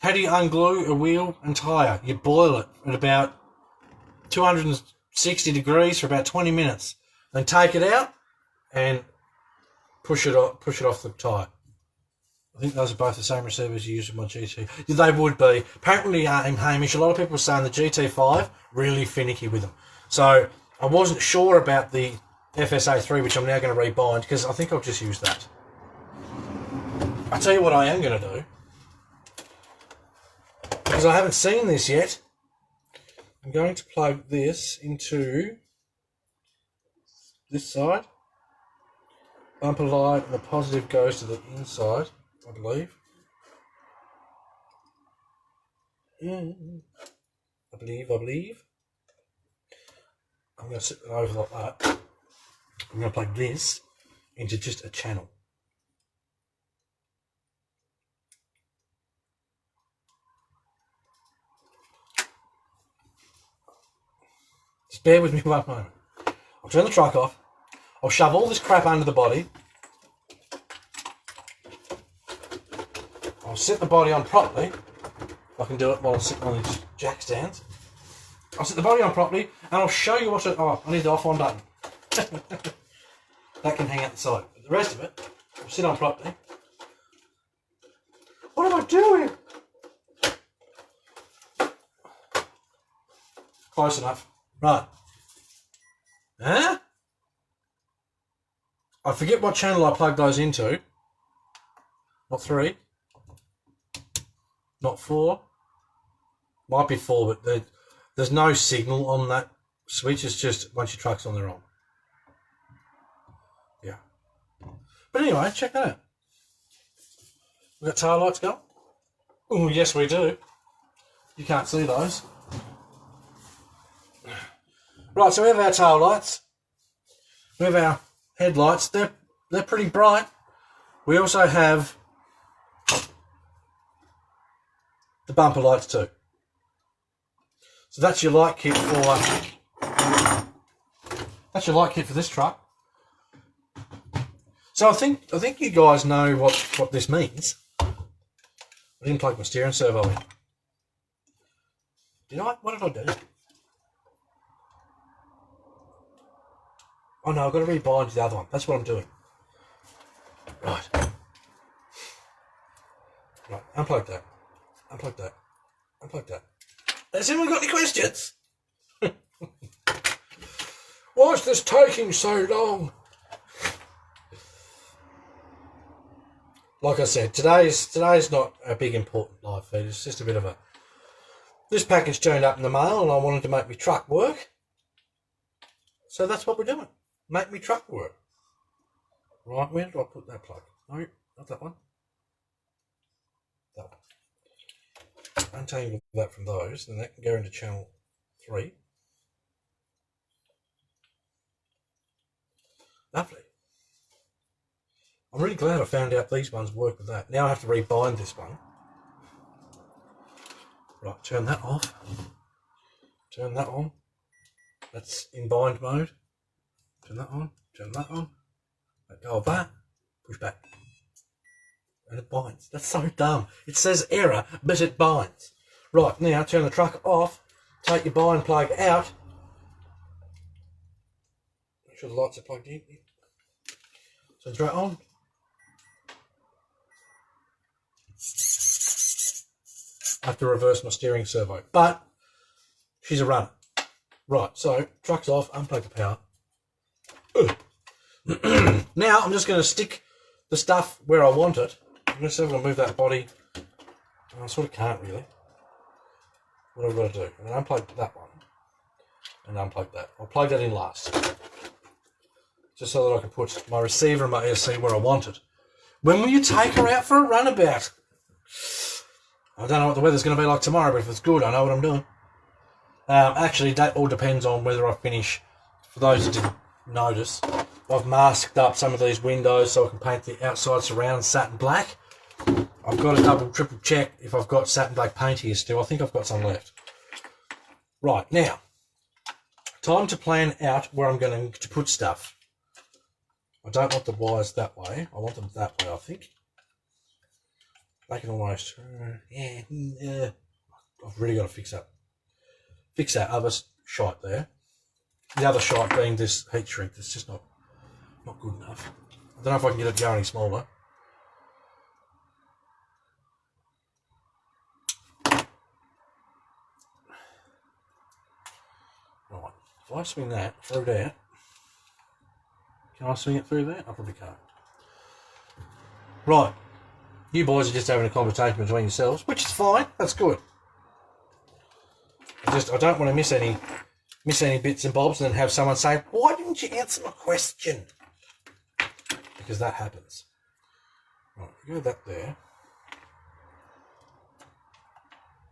How do you unglue a wheel and tyre? You boil it at about 260 degrees for about 20 minutes. Then take it out and push it off the tyre. I think those are both the same receivers you use with my GT. They would be. Apparently, Hamish, a lot of people are saying the GT5 really finicky with them. So I wasn't sure about the FSA3, which I'm now going to rebind, because I think I'll just use that. I'll tell you what I am going to do, because I haven't seen this yet. I'm going to plug this into this side. Bumper light, and the positive goes to the inside, I believe. I believe. I'm going to sit it over like that. I'm going to plug this into just a channel. Just bear with me one moment. I'll turn the truck off. I'll shove all this crap under the body. I'll sit the body on properly. If I can do it while I'm sitting on these jack stands. I'll sit the body on properly, and I'll show you what to... Oh, I need the off-on button. That can hang out the side. But the rest of it, I'll sit on properly. What am I doing? Close enough. Right. Huh? I forget what channel I plugged those into. Not 3. Not 4. Might be 4, but there's no signal on that switch. It's just once your truck's on, they're on. Yeah. But anyway, check that out. We've got tail lights going. Oh, yes, we do. You can't see those. Right, so we have our tail lights. We have our headlights. They're pretty bright. We also have the bumper lights too. So that's your light kit for this truck. So I think you guys know what this means. I didn't plug my steering servo in. Did I? What did I do? Oh no, I've got to rebind the other one. That's what I'm doing. Right. Right, unplug that. Unplug that. Unplug that. Has anyone got any questions? Why is this taking so long? Like I said, today's not a big important live feed. It's just a bit of a... This package turned up in the mail and I wanted to make my truck work. So that's what we're doing. Make me truck work. Right, where did I put that plug? No, not that one. That one. Untangle that from those, then that can go into channel 3. Lovely. I'm really glad I found out these ones work with that. Now I have to rebind this one. Right, turn that off. Turn that on. That's in bind mode. Turn that on, turn that on, let go of that, push back, and it binds. That's so dumb. It says error, but it binds. Right, now turn the truck off, take your bind plug out, make sure the lights are plugged in. So throw it on. I have to reverse my steering servo, but she's a runner. Right, so truck's off, unplug the power. Now I'm just going to stick the stuff where I want it. I'm going to see if I can move that body. I sort of can't really. What have I got to do? I'm going to unplug that one and unplug that. I'll plug that in last, just so that I can put my receiver and my ESC where I want it. When will you take her out for a runabout? I don't know what the weather's going to be like tomorrow, but if it's good, I know what I'm doing. Actually, that all depends on whether I finish. For those who didn't notice, I've masked up some of these windows so I can paint the outside surround satin black. I've got to double, triple check if I've got satin black paint here still. I think I've got some left. Right, now, time to plan out where I'm going to put stuff. I don't want the wires that way. I want them that way, I think. They can almost... I've really got to fix that other shite there. The other shite being this heat shrink that's just not good enough. I don't know if I can get it going any smaller. Right, if I swing that through there, can I swing it through there? I probably can't. Right, you boys are just having a conversation between yourselves, which is fine. That's good. I don't want to miss any bits and bobs and then have someone say, "Why didn't you answer my question?" Because that happens. Right, go that there.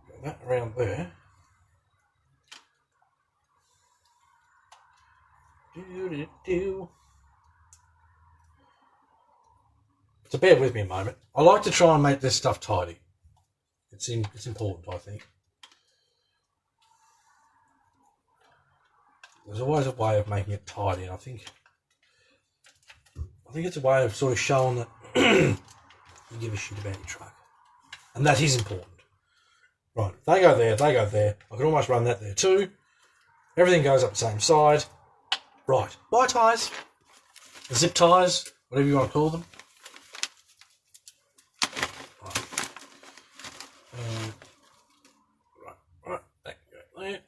Go that around there. So bear with me a moment. I like to try and make this stuff tidy. It's important, I think. There's always a way of making it tidy, and I think it's a way of sort of showing that you give a shit about your truck. And that is important. Right, they go there, I can almost run that there too. Everything goes up the same side. Right, wire ties, zip ties, whatever you want to call them. Right, that can go there.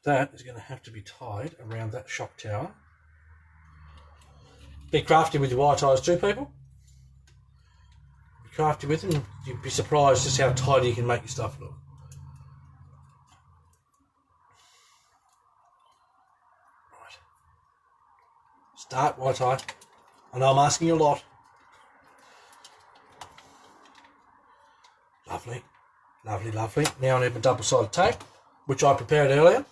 That is going to have to be tied around that shock tower. Be crafty with your wire ties too, people. Be crafty with them. You'd be surprised just how tidy you can make your stuff look. Right. Start wire tie. I know I'm asking you a lot. Lovely. Lovely, lovely. Now I need my double-sided tape, which I prepared earlier.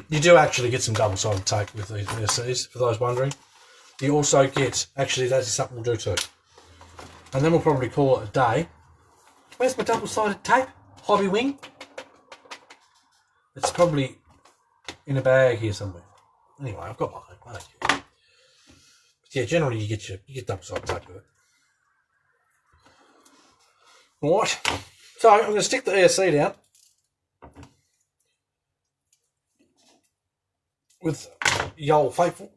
You do actually get some double-sided tape with these BCRCs, for those wondering. You also get, actually that is something we'll do too. And then we'll probably call it a day. Where's my double-sided tape? Hobby wing? It's probably in a bag here somewhere. Anyway, I've got mine. I don't care. But yeah, generally you get double-sided tape with it. Right. So I'm going to stick the ESC down with the old faithful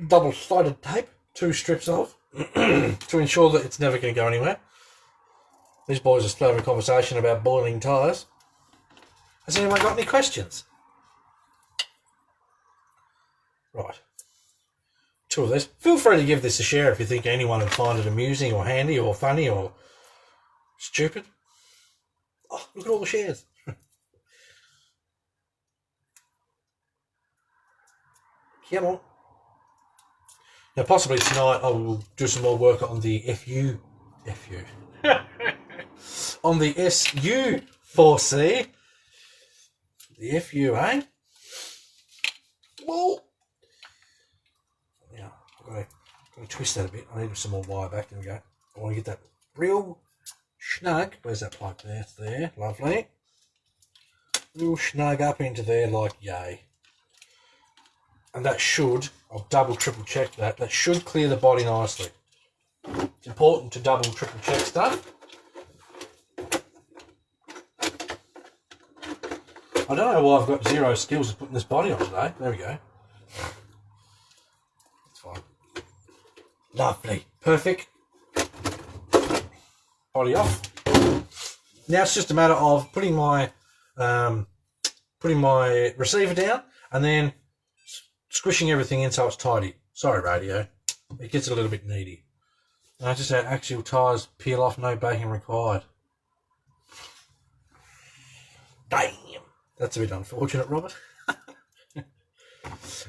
double-sided tape, 2 strips of, to ensure that it's never going to go anywhere. These boys are still having a conversation about boiling tyres. Has anyone got any questions? Right. 2 of these. Feel free to give this a share if you think anyone would find it amusing or handy or funny or stupid. Oh, look at all the shares. Come on. Now, possibly tonight I will do some more work on the FU. On the SU4C. The FU, eh? Well, now I've got to twist that a bit. I need some more wire back. There we go. I want to get that real snug. Where's that plug? There, it's there. Lovely. Real snug up into there like yay. And that should, I'll double triple check that should clear the body nicely. It's important to double triple check stuff. I don't know why I've got 0 skills at putting this body on today. There we go. It's fine. Lovely. Perfect. Body off. Now it's just a matter of putting my receiver down and then squishing everything in so it's tidy. Sorry, radio. It gets a little bit needy. I just had axial tyres peel off, no baking required. Damn. That's a bit unfortunate, Robert.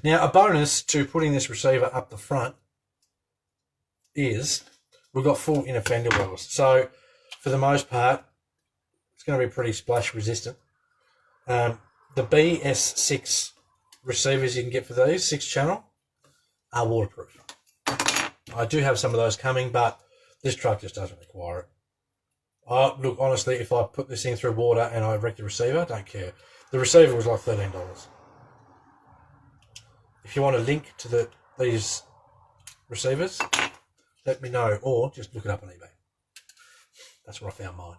Now, a bonus to putting this receiver up the front is we've got full inner fender wells. So, for the most part, It's going to be pretty splash resistant. The BS6 receivers you can get for these, 6-channel, are waterproof. I do have some of those coming, but this truck just doesn't require it. Look, honestly, if I put this thing through water and I wreck the receiver, I don't care. The receiver was like $13. If you want a link to these receivers, let me know, or just look it up on eBay. That's where I found mine.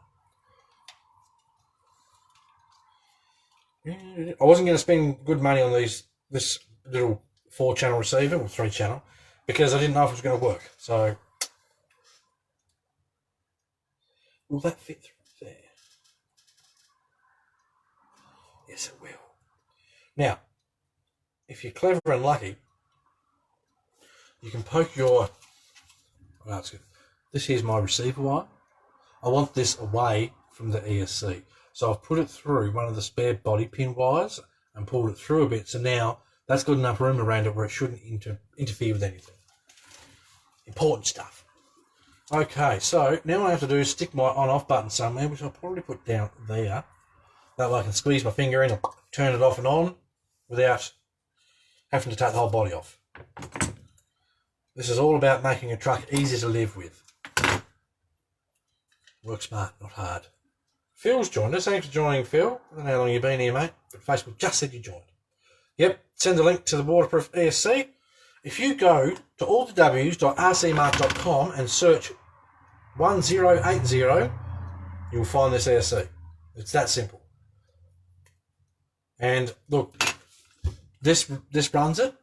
I wasn't going to spend good money on this little 4-channel receiver, or 3-channel, because I didn't know if it was going to work. So, will that fit through there? Yes, it will. Now, if you're clever and lucky, you can poke your... Oh, that's good. This here's my receiver wire. I want this away from the ESC. So I've put it through one of the spare body pin wires and pulled it through a bit. So now that's got enough room around it where it shouldn't interfere with anything. Important stuff. Okay, so now what I have to do is stick my on-off button somewhere, which I'll probably put down there. That way I can squeeze my finger in and turn it off and on without having to take the whole body off. This is all about making a truck easy to live with. Work smart, not hard. Phil's joined us. Thanks for joining, Phil. I don't know how long you've been here, mate, but Facebook just said you joined. Yep, send a link to the waterproof ESC. If you go to allthews.rcmark.com and search 1080, you'll find this ESC. It's that simple. And look, this runs it,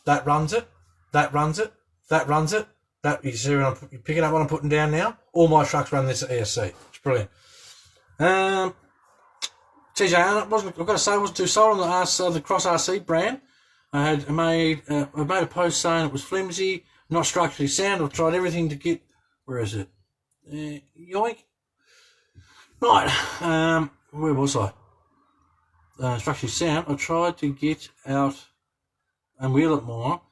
that runs it, that runs it, that runs it. That you see when you're picking up what I'm putting down now. All my trucks run this ESC. It's brilliant. TJ, I've got to say, I wasn't too sold on the Cross RC brand. I made a post saying it was flimsy, not structurally sound. I've tried everything to get. Where is it? Yoink. Right. Where was I? Structurally sound. I tried to get out and wheel it more.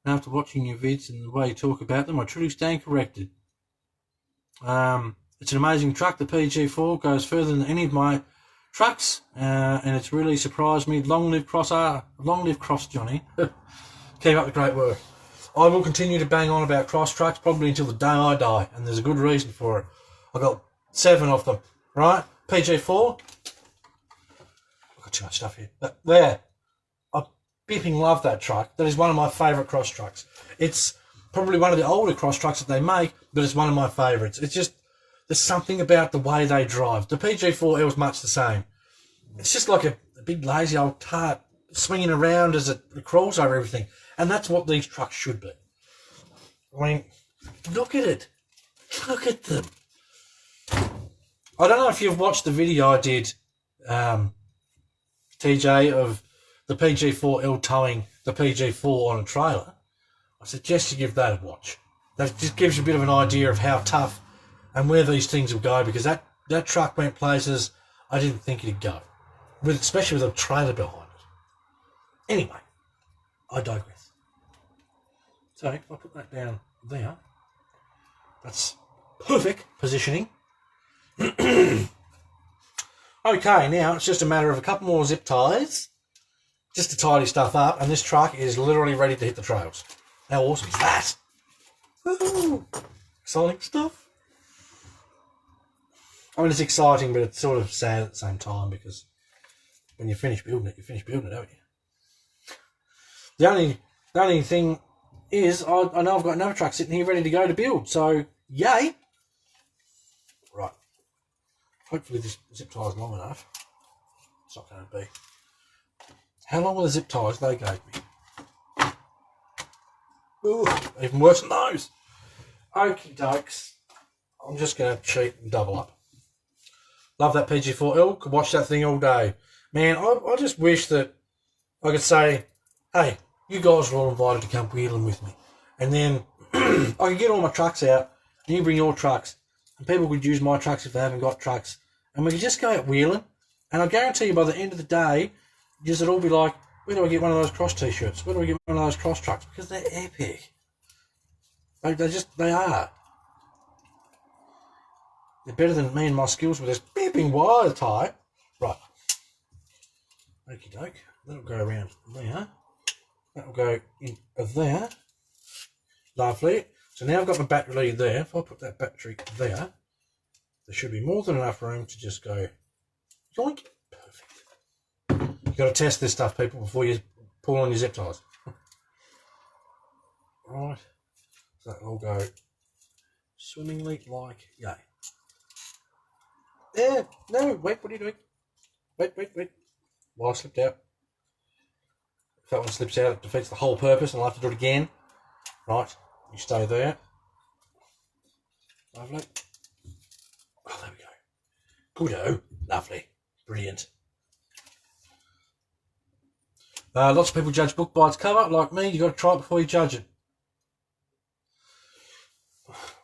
After watching your vids and the way you talk about them, I truly stand corrected. It's an amazing truck. The PG4 goes further than any of my trucks, and it's really surprised me. Long live Cross, Johnny. Keep up the great work. I will continue to bang on about Cross trucks probably until the day I die, and there's a good reason for it. I've got 7 of them, right? PG4. I've got too much stuff here. There. I bipping love that truck. That is one of my favourite Cross trucks. It's probably one of the older Cross trucks that they make, but it's one of my favourites. It's just, there's something about the way they drive. The PG4L is much the same. It's just like a big lazy old tart swinging around as it crawls over everything. And that's what these trucks should be. I mean, look at it. Look at them. I don't know if you've watched the video I did, TJ, of the PG4L towing the PG4 on a trailer. I suggest you give that a watch. That just gives you a bit of an idea of how tough and where these things will go, because that truck went places I didn't think it'd go, especially with a trailer behind it. Anyway, I digress. So if I put that down there, that's perfect positioning. Okay, now it's just a matter of a couple more zip ties just to tidy stuff up, and this truck is literally ready to hit the trails. How awesome is that? Woo-hoo. Exciting stuff. I mean, it's exciting, but it's sort of sad at the same time, because when you finish building it, you finish building it, don't you? The only thing is, I know I've got another truck sitting here ready to go to build, so yay! Right. Hopefully this zip tie is long enough. It's not going to be. How long were the zip ties they gave me? Ooh, even worse than those. Okie dokes. I'm just going to cheat and double up. Love that PG4L. Could watch that thing all day. Man, I just wish that I could say, hey, you guys are all invited to come wheeling with me. And then I could get all my trucks out, and you bring your trucks, and people could use my trucks if they haven't got trucks. And we could just go out wheeling. And I guarantee you by the end of the day, it'll all be like, where do I get one of those Cross t-shirts? Where do I get one of those Cross trucks? Because they're epic. They are. They're better than me and my skills with this beeping wire tie. Right. Okie doke. That'll go around there. That'll go in there. Lovely. So now I've got my battery there. If I put that battery there, there should be more than enough room to just go yoink. Perfect. You've got to test this stuff, people, before you pull on your zip ties. Right. So that'll go swimmingly like yay. Yeah, no, wait, what are you doing? Wait. Well, I slipped out. If that one slips out, it defeats the whole purpose, and I'll have to do it again. Right, you stay there. Lovely. Oh, there we go. Goodo. Lovely. Brilliant. Lots of people judge book by its cover. Like me, you've got to try it before you judge it.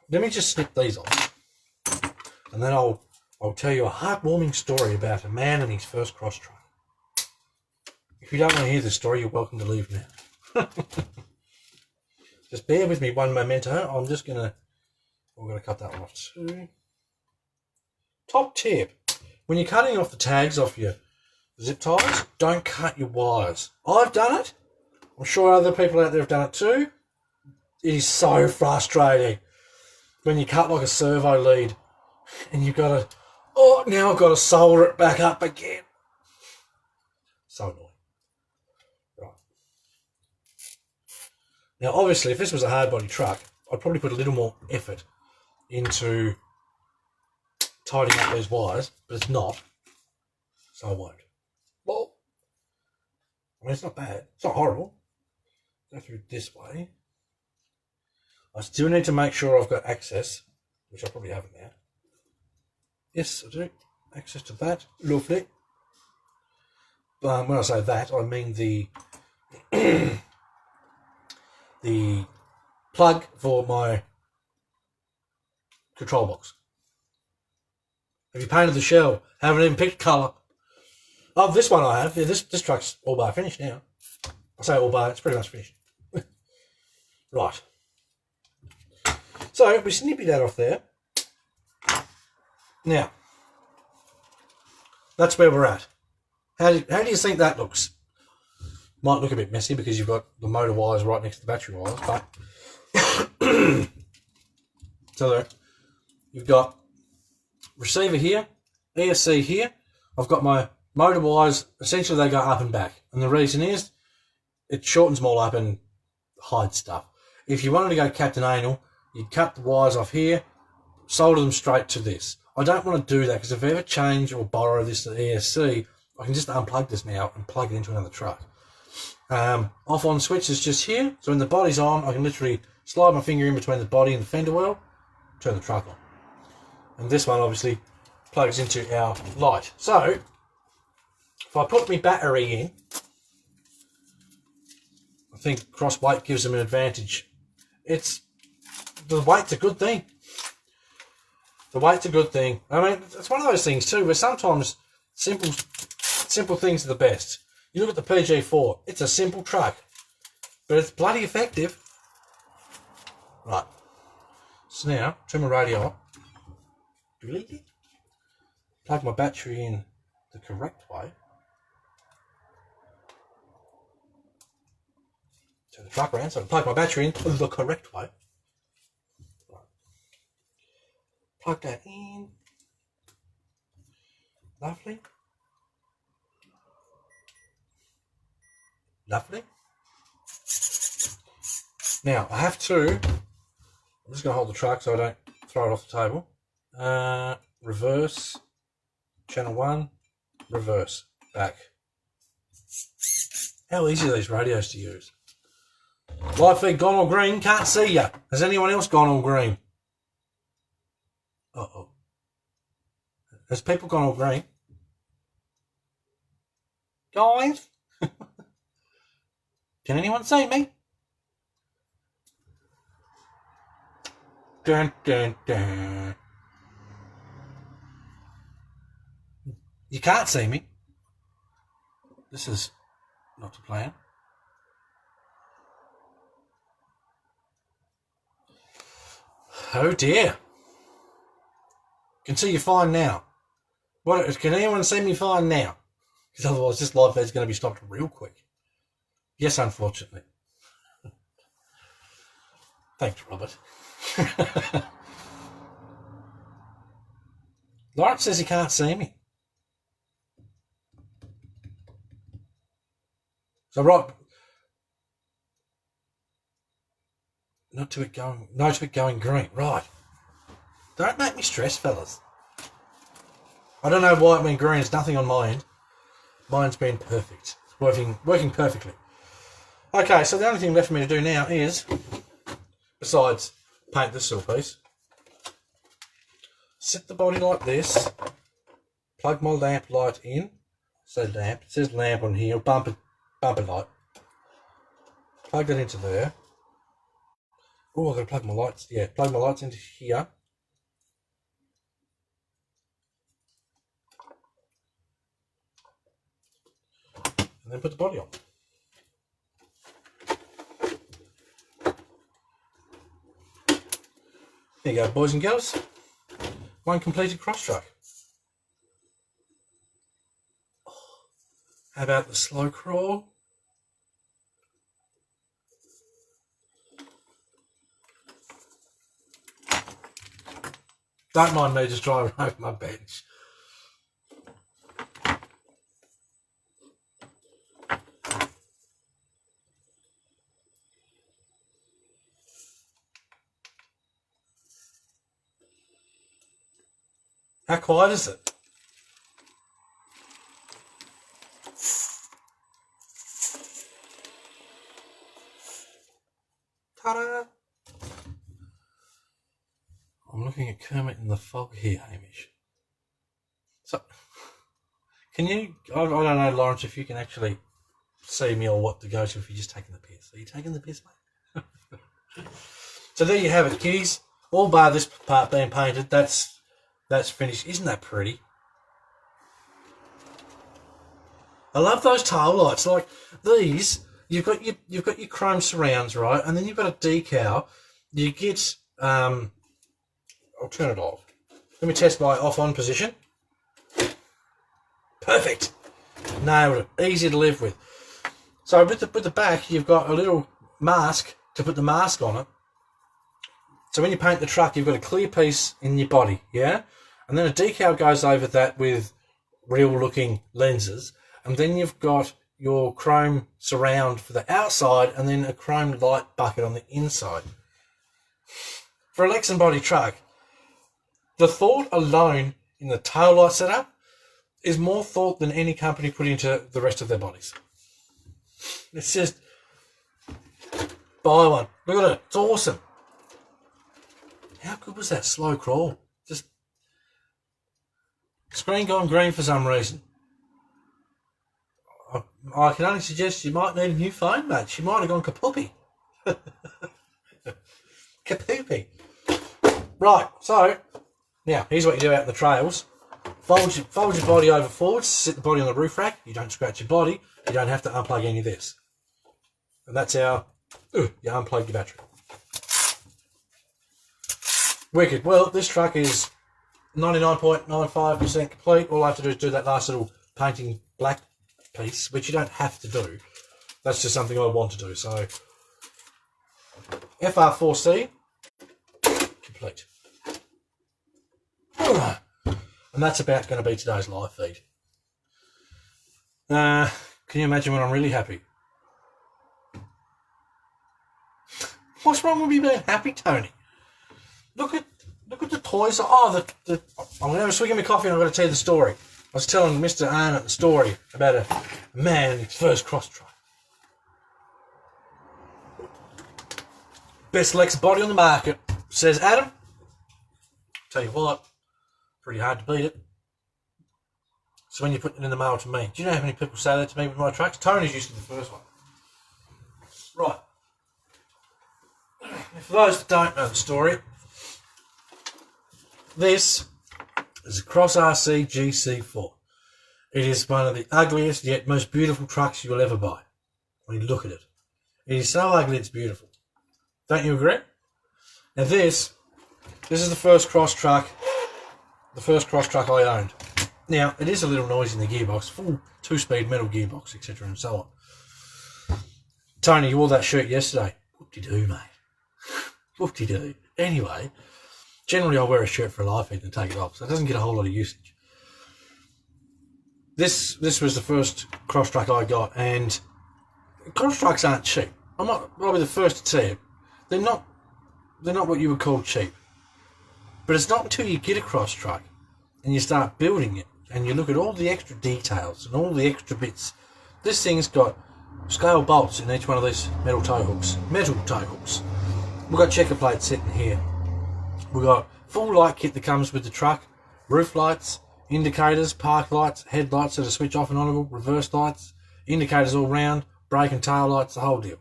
Let me just snip these off, and then I'll tell you a heartwarming story about a man and his first cross train. If you don't want to hear this story, you're welcome to leave now. Just bear with me one momento. I'm just going to cut that one off too. Top tip. When you're cutting off the tags off your zip ties, don't cut your wires. I've done it. I'm sure other people out there have done it too. It is so frustrating when you cut like a servo lead and you've got to, oh, now I've got to solder it back up again. So annoying. Right. Now, obviously, if this was a hard body truck, I'd probably put a little more effort into tidying up those wires, but it's not, so I won't. Well, I mean, it's not bad. It's not horrible. Go through this way. I still need to make sure I've got access, which I probably haven't now. Yes, I do. Access to that. Lovely. But when I say that, I mean the the plug for my control box. Have you painted the shell? Haven't even picked colour. Oh, this one I have. Yeah, this truck's all bar finished now. I say all bar, it's pretty much finished. Right. So we snippy that off there. Now, that's where we're at. How do you think that looks? Might look a bit messy because you've got the motor wires right next to the battery wires, but so there, you've got receiver here, ESC here. I've got my motor wires, essentially they go up and back. And the reason is it shortens them all up and hides stuff. If you wanted to go Captain Anal, you'd cut the wires off here, solder them straight to this. I don't want to do that because if I ever change or borrow this to ESC, I can just unplug this now and plug it into another truck. Off on switch is just here. So when the body's on, I can literally slide my finger in between the body and the fender well, turn the truck on. And this one obviously plugs into our light. So if I put my battery in, I think cross weight gives them an advantage. The weight's a good thing. The weight's a good thing. I mean, it's one of those things too where sometimes simple things are the best. You look at the PG4, it's a simple truck, but it's bloody effective. Right. So now, turn my radio on. Plug my battery in the correct way. Turn the truck around so I can plug my battery in the correct way. Right. Plug that in. Lovely. Lovely. Now, I have to, I'm just going to hold the truck so I don't throw it off the table. Reverse, channel 1, reverse, back. How easy are these radios to use? Live feed gone all green, can't see ya. Has anyone else gone all green? Uh-oh. Has people gone all green? Guys? Can anyone see me? Dun, dun, dun. You can't see me. This is not the plan. Oh dear. Can see you fine now. What? Can anyone see me fine now? Because otherwise this live feed's going to be stopped real quick. Yes, unfortunately. Thanks, Robert. Lawrence says he can't see me. So, right. No to it going green. Right. Don't make me stress, fellas. I don't know why it went green. It's nothing on my end. Mine's been perfect. It's working perfectly. Okay, so the only thing left for me to do now is, besides paint this silk piece, set the body like this, plug my lamp light in. So lamp, it says lamp on here, bumper light. Plug that into there. Oh, I've got to plug my lights. Yeah, plug my lights into here. And then put the body on. There you go, boys and girls. One completed cross track. How about the slow crawl? Don't mind me just driving over my bench. How quiet is it? Ta-da! I'm looking at Kermit in the fog here, Hamish. So, can you... I don't know, Lawrence, if you can actually see me or what to go to if you're just taking the piss. Are you taking the piss, mate? So there you have it, kiddies. All bar this part being painted. That's finished. Isn't that pretty? I love those tail lights. Like these, you've got your chrome surrounds, right? And then you've got a decal. You get I'll turn it off. Let me test my off-on position. Perfect. Nailed it. Easy to live with. So with the back, you've got a little mask to put the mask on it. So when you paint the truck, you've got a clear piece in your body, yeah? And then a decal goes over that with real-looking lenses. And then you've got your chrome surround for the outside and then a chrome light bucket on the inside. For a Lex and Body truck, the thought alone in the tail light setup is more thought than any company put into the rest of their bodies. It's just, buy one. Look at it. It's awesome. How good was that slow crawl? Just screen gone green for some reason. I can only suggest you might need a new phone, mate. She might have gone kapoopy. Kapoopy. Right, so now here's what you do out in the trails. Fold your body over forwards, sit the body on the roof rack. You don't scratch your body. You don't have to unplug any of this. And that's how you unplug your battery. Wicked. Well, this truck is 99.95% complete. All I have to do is do that last little painting black piece, which you don't have to do. That's just something I want to do. So, FR4C, complete. And that's about going to be today's live feed. Can you imagine when I'm really happy? What's wrong with me being happy, Tony? Look at the toys. Oh, I'm going to have a swig of my coffee and I've got to tell you the story. I was telling Mr. Arnott the story about a man in his first cross track. Best Lex body on the market, says Adam. Tell you what, pretty hard to beat it. So when you're putting it in the mail to me, do you know how many people say that to me with my trucks? Tony's used to the first one. Right. For those that don't know the story, this is a Cross RC GC4. It is one of the ugliest yet most beautiful trucks you will ever buy. When you look at it. It is so ugly it's beautiful. Don't you agree? Now this is the first cross truck the first cross truck I owned. Now, it is a little noisy in the gearbox, full 2-speed metal gearbox, etc. and so on. Tony, you wore that shirt yesterday. Whoop-de-doo, mate. Whoop-de-doo. Anyway, generally I wear a shirt for a life and take it off, so it doesn't get a whole lot of usage. This was the first cross truck I got, and cross trucks aren't cheap. I'll be the first to say it. They're not what you would call cheap. But it's not until you get a cross truck and you start building it and you look at all the extra details and all the extra bits. This thing's got scale bolts in each one of these metal tow hooks. We've got checker plates sitting here. We've got full light kit that comes with the truck, roof lights, indicators, park lights, headlights that are switch off and on, reverse lights, indicators all round, brake and tail lights, the whole deal.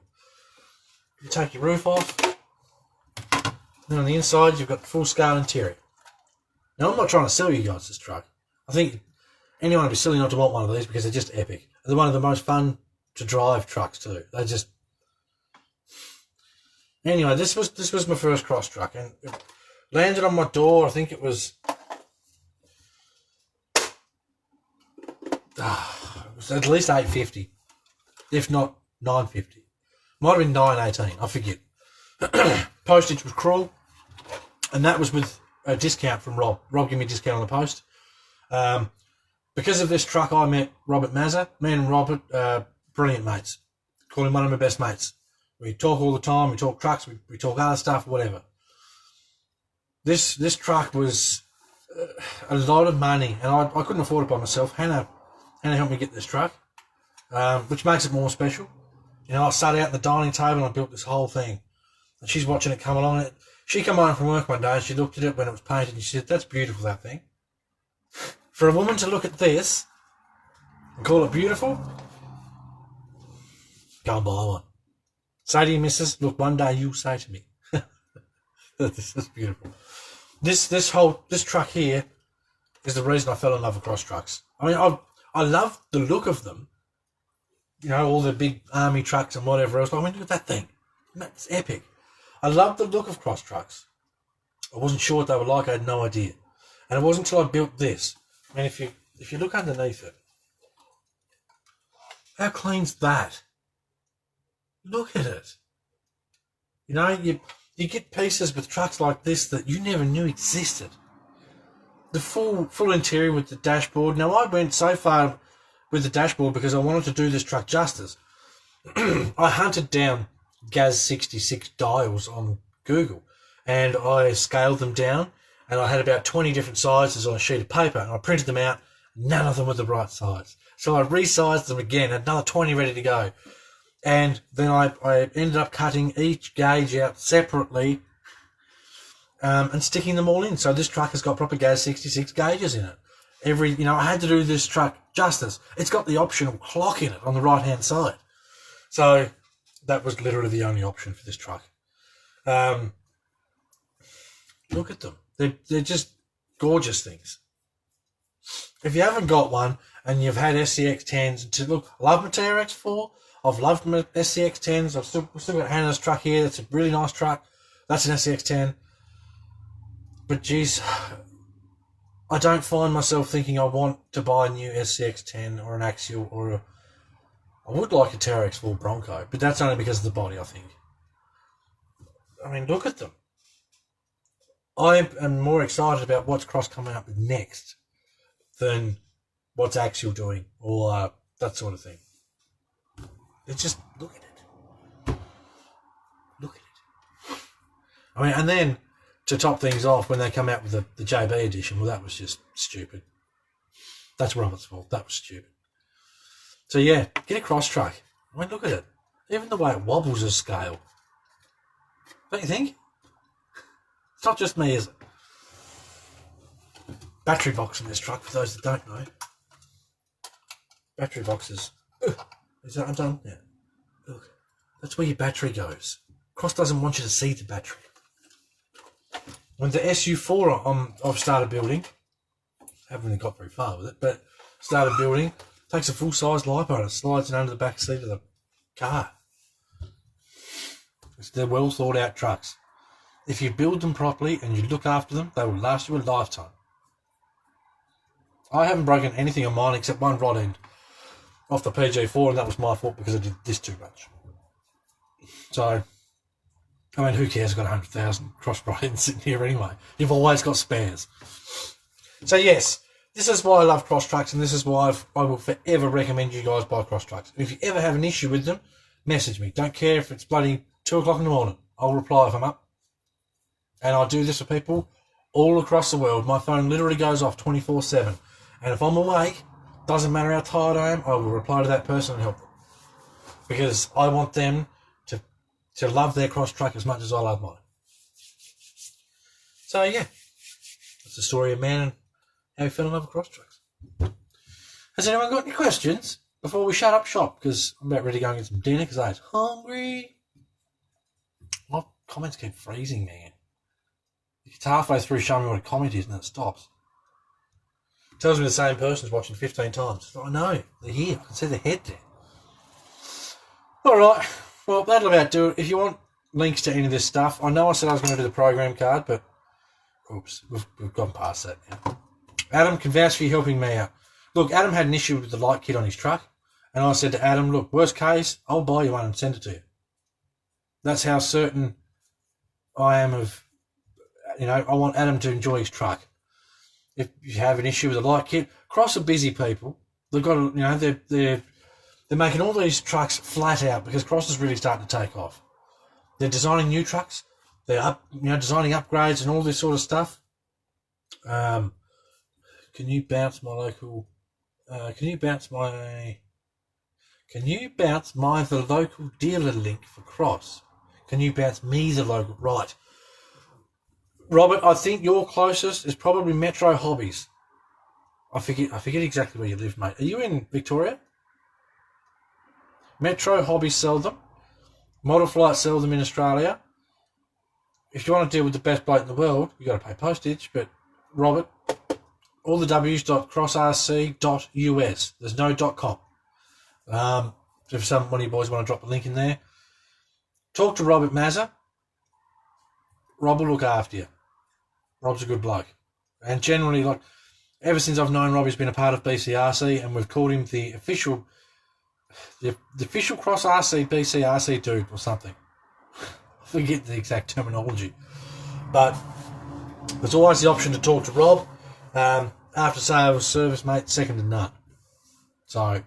You take your roof off, then on the inside you've got the full scale interior. Now I'm not trying to sell you guys this truck. I think anyone would be silly not to want one of these because they're just epic. They're one of the most fun to drive trucks too. They just... Anyway, this was my first cross truck, and it landed on my door. I think it was at least $8.50, if not $9.50. Might have been $9.18, I forget. Postage was cruel, and that was with a discount from Rob. Rob gave me a discount on the post. Because of this truck, I met Robert Mazza. Me and Robert, brilliant mates. Call him one of my best mates. We talk all the time. We talk trucks. We talk other stuff, whatever. This truck was a lot of money, and I couldn't afford it by myself. Hannah helped me get this truck, which makes it more special. You know, I sat out at the dining table and I built this whole thing. And she's watching it come along. She came home from work one day and she looked at it when it was painted and she said, "That's beautiful, that thing." For a woman to look at this and call it beautiful, go and buy one. Say to your missus, "Look, one day you'll say to me." This is beautiful. This truck here is the reason I fell in love with cross trucks. I mean, I love the look of them. You know, all the big army trucks and whatever else. I mean, look at that thing. That's epic. I love the look of cross trucks. I wasn't sure what they were like. I had no idea. And it wasn't until I built this. I mean, if you look underneath it, how clean's that? Look at it. You know, you get pieces with trucks like this that you never knew existed. The full interior with the dashboard. Now, I went so far with the dashboard because I wanted to do this truck justice. I hunted down GAZ 66 dials on Google and I scaled them down, and I had about 20 different sizes on a sheet of paper, and I printed them out. None of them were the right size. So I resized them again, had another 20 ready to go. And then I ended up cutting each gauge out separately and sticking them all in. So this truck has got proper GAZ 66 gauges in it. I had to do this truck justice. It's got the optional clock in it on the right-hand side. So that was literally the only option for this truck. Look at them. They're just gorgeous things. If you haven't got one and you've had SCX10s, look, I love my TRX4. I've loved my SCX10s. I've still got Hannah's truck here. That's a really nice truck. That's an SCX10. But geez, I don't find myself thinking I want to buy a new SCX10 or an Axial or I would like a TRX4 Bronco, but that's only because of the body, I think. I mean, look at them. I am more excited about what's Cross coming up with next than what's Axial doing or that sort of thing. It's just, look at it. Look at it. I mean, and then to top things off, when they come out with the JB edition, well, that was just stupid. That's Robert's fault. That was stupid. So yeah, get a cross truck. I mean, look at it. Even the way it wobbles is scale. Don't you think? It's not just me, is it? Battery box in this truck, for those that don't know. Battery boxes. Is that undone? Yeah. Look, that's where your battery goes. Cross doesn't want you to see the battery. When the SU4 I've started building, haven't really got very far with it, but started building, takes a full-size LiPo and it slides it under the back seat of the car. They're well thought out trucks. If you build them properly and you look after them, they will last you a lifetime. I haven't broken anything on mine except one rod end off the PG4, and that was my fault because I did this too much. So, I mean, who cares? I've got 100,000 cross rod ends sitting here anyway. You've always got spares. So yes, this is why I love cross trucks, and this is why I will forever recommend you guys buy cross trucks. If you ever have an issue with them, message me. Don't care if it's bloody 2 o'clock in the morning. I'll reply if I'm up. And I do this for people all across the world. My phone literally goes off 24/7. And if I'm awake, doesn't matter how tired I am, I will reply to that person and help them. Because I want them to love their cross truck as much as I love mine. So yeah, that's the story of man and how he fell in love with cross trucks. Has anyone got any questions before we shut up shop? Because I'm about ready to go and get some dinner because I was hungry. My comments keep freezing, man. It's halfway through showing me what a comment is and then it stops. It tells me the same person's watching 15 times. I know, they're here. I can see their head there. Alright, well, that'll about do it. If you want links to any of this stuff, I know I said I was going to do the program card, but oops, we've gone past that now. Adam can vouch for you helping me out. Look, Adam had an issue with the light kit on his truck, and I said to Adam, look, worst case, I'll buy you one and send it to you. That's how certain I am of, I want Adam to enjoy his truck. If you have an issue with the light kit, Cross are busy people. They've got, they're making all these trucks flat out because Cross is really starting to take off. They're designing new trucks. They're designing upgrades and all this sort of stuff. Can you bounce my local? Can you bounce my the local dealer link for Cross? Can you bounce me the local? Right, Robert. I think your closest is probably Metro Hobbies. I forget exactly where you live, mate. Are you in Victoria? Metro Hobbies sell them. Model Flight sell them in Australia. If you want to deal with the best bloke in the world, you got to pay postage. But Robert, all the w's.crossrc.us. There's no .com. If some one of you boys want to drop a link in there, talk to Robert Mazza. Rob will look after you. Rob's a good bloke, and generally, ever since I've known Rob, he's been a part of BCRC, and we've called him the official Cross RC BCRC dude or something. I forget the exact terminology, but there's always the option to talk to Rob. After sales service, mate, second to none. So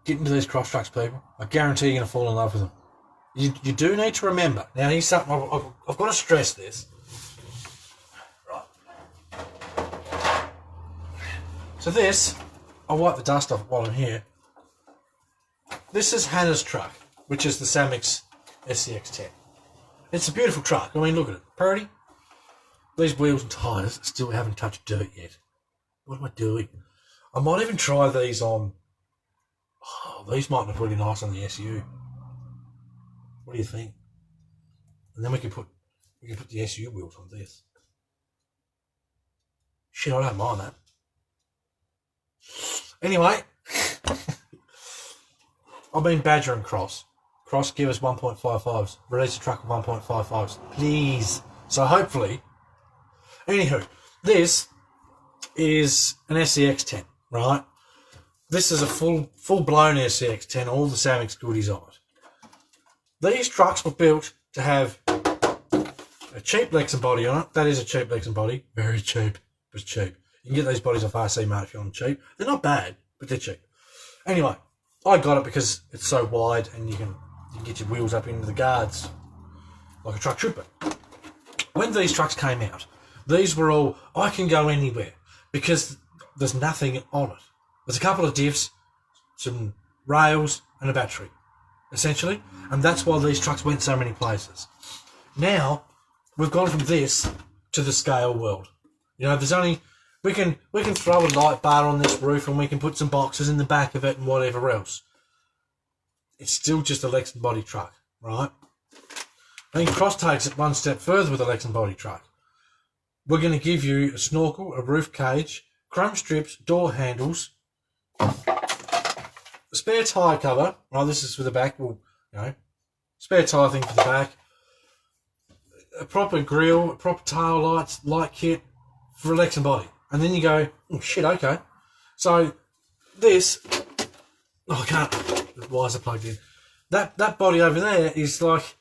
get into these cross trucks, people. I guarantee you're going to fall in love with them. You do need to remember. Now, here's something I've got to stress this. Right. So this, I'll wipe the dust off while I'm here. This is Hannah's truck, which is the Samix SCX10. It's a beautiful truck. I mean, look at it. Pretty. These wheels and tyres still haven't touched dirt yet. What am I doing? I might even try these on... Oh, these might look really nice on the SU. What do you think? And then we can put the SU wheels on this. Shit, I don't mind that. Anyway, I've been badgering Cross. Cross, give us 1.55s. Release a truck with 1.55s. Please. So hopefully... Anywho, this is an SCX10, right? This is a full-blown SCX10, all the Samix goodies on it. These trucks were built to have a cheap Lexan body on it. That is a cheap Lexan body. Very cheap. It was cheap. You can get these bodies off RC Mart if you want them cheap. They're not bad, but they're cheap. Anyway, I got it because it's so wide and you can get your wheels up into the guards like a truck should be. When these trucks came out, these were all, I can go anywhere because there's nothing on it. There's a couple of divs, some rails, and a battery, essentially. And that's why these trucks went so many places. Now, we've gone from this to the scale world. There's only... We can throw a light bar on this roof and we can put some boxes in the back of it and whatever else. It's still just a Lexan body truck, right? I think Cross takes it one step further with a Lexan body truck. We're going to give you a snorkel, a roof cage, chrome strips, door handles, a spare tyre cover. Right, this is for the back. Well, spare tyre thing for the back. A proper grille, a proper tail lights, light kit for a Lexan body. And then you go, oh, shit, okay. So this, oh, I can't, the wires are plugged in. That body over there is like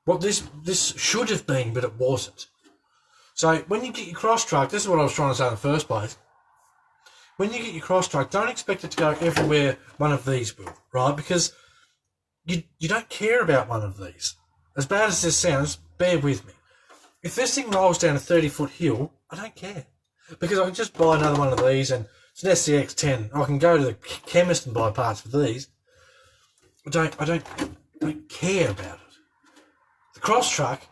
what this should have been, but it wasn't. So when you get your cross truck, this is what I was trying to say in the first place. When you get your cross truck, don't expect it to go everywhere one of these will, right? Because you don't care about one of these. As bad as this sounds, bear with me. If this thing rolls down a 30-foot hill, I don't care. Because I can just buy another one of these, and it's an SCX-10. I can go to the chemist and buy parts for these. I don't care about it. The cross truck,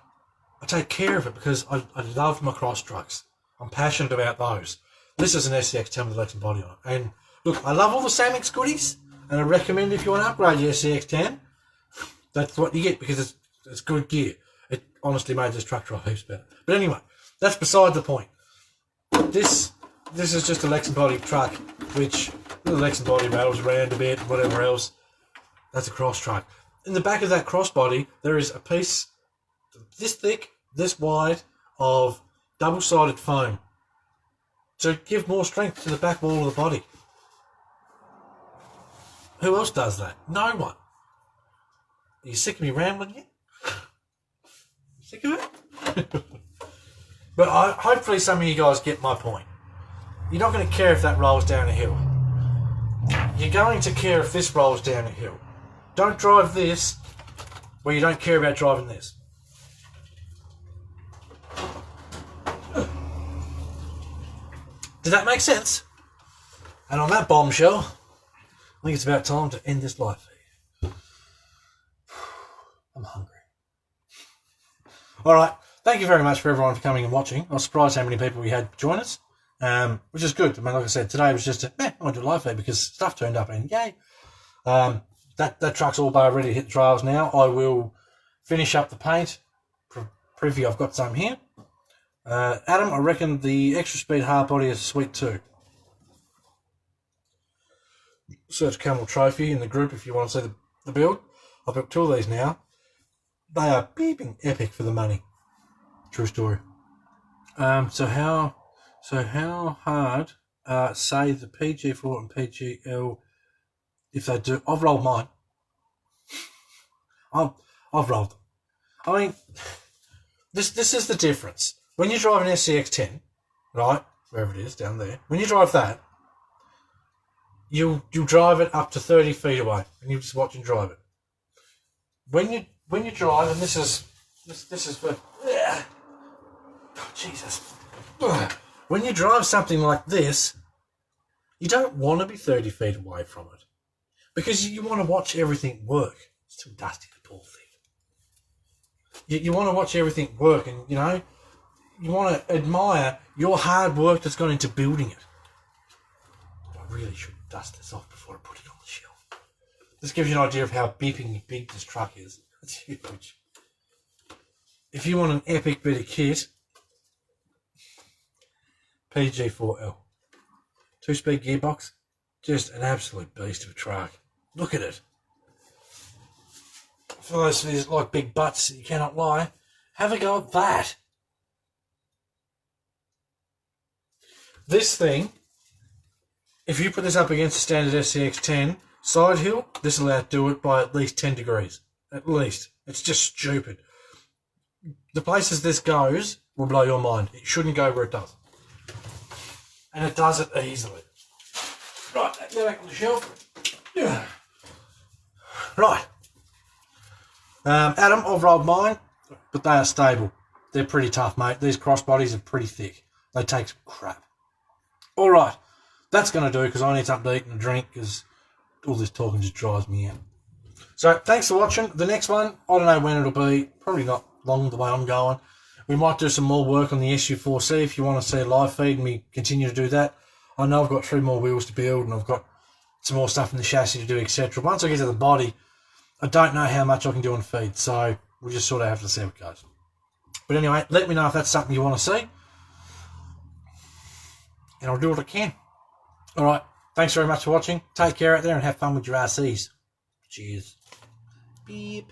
I take care of it because I love my cross trucks. I'm passionate about those. This is an SCX-10 with Lexan body on it. And look, I love all the Samix goodies, and I recommend if you want to upgrade your SCX-10, that's what you get because it's good gear. It honestly made this truck drive heaps better. But anyway, that's beside the point. This is just a Lexan body truck, which the Lexan body rattles around a bit, whatever else. That's a cross truck. In the back of that cross body, there is a piece this thick, this wide of double-sided foam to give more strength to the back wall of the body. Who else does that? No one. Are you sick of me rambling yet? Sick of it? But hopefully some of you guys get my point. You're not going to care if that rolls down a hill. You're going to care if this rolls down a hill. Don't drive this where you don't care about driving this. Did that make sense? And on that bombshell, I think it's about time to end this live feed. I'm hungry. Alright, thank you very much for everyone for coming and watching. I was surprised how many people we had join us, which is good. I mean, like I said, today was just I want to do a live feed because stuff turned up and yay. That truck's all bar ready to hit the trails now. I will finish up the paint. Preview, I've got some here. Adam, I reckon the extra speed hard body is sweet too. Search Camel Trophy in the group if you want to see the build. I've got two of these now. They are beeping epic for the money. True story. So how hard say the PG4 and PGL if they do? I've rolled mine. I've rolled them. I mean, this is the difference. When you drive an SCX-10, right, wherever it is down there, when you drive that, you'll drive it up to 30 feet away, and you just watch and drive it. When you drive, and this is for, oh, Jesus. When you drive something like this, you don't want to be 30 feet away from it, because you want to watch everything work. It's too dusty to pull thing. You want to watch everything work, and you know. You want to admire your hard work that's gone into building it. I really should dust this off before I put it on the shelf. This gives you an idea of how beeping big this truck is. It's huge. If you want an epic bit of kit, PG4L. 2-speed gearbox. Just an absolute beast of a truck. Look at it. For those of you that like big butts, you cannot lie. Have a go at that. This thing, if you put this up against a standard SCX-10 side hill, this will outdo it by at least 10 degrees. At least. It's just stupid. The places this goes will blow your mind. It shouldn't go where it does. And it does it easily. Right, go back on the shelf. Yeah. Right. Adam, I've rolled mine, but they are stable. They're pretty tough, mate. These crossbodies are pretty thick. They take some crap. All right, that's going to do because I need something to eat and drink because all this talking just drives me out. So thanks for watching. The next one, I don't know when it'll be. Probably not long the way I'm going. We might do some more work on the SU4C if you want to see a live feed and we continue to do that. I know I've got 3 more wheels to build and I've got some more stuff in the chassis to do, etc. Once I get to the body, I don't know how much I can do on feed, so we'll just sort of have to see how it goes. But anyway, let me know if that's something you want to see. And I'll do what I can. Alright, thanks very much for watching. Take care out there and have fun with your RCs. Cheers. Beep.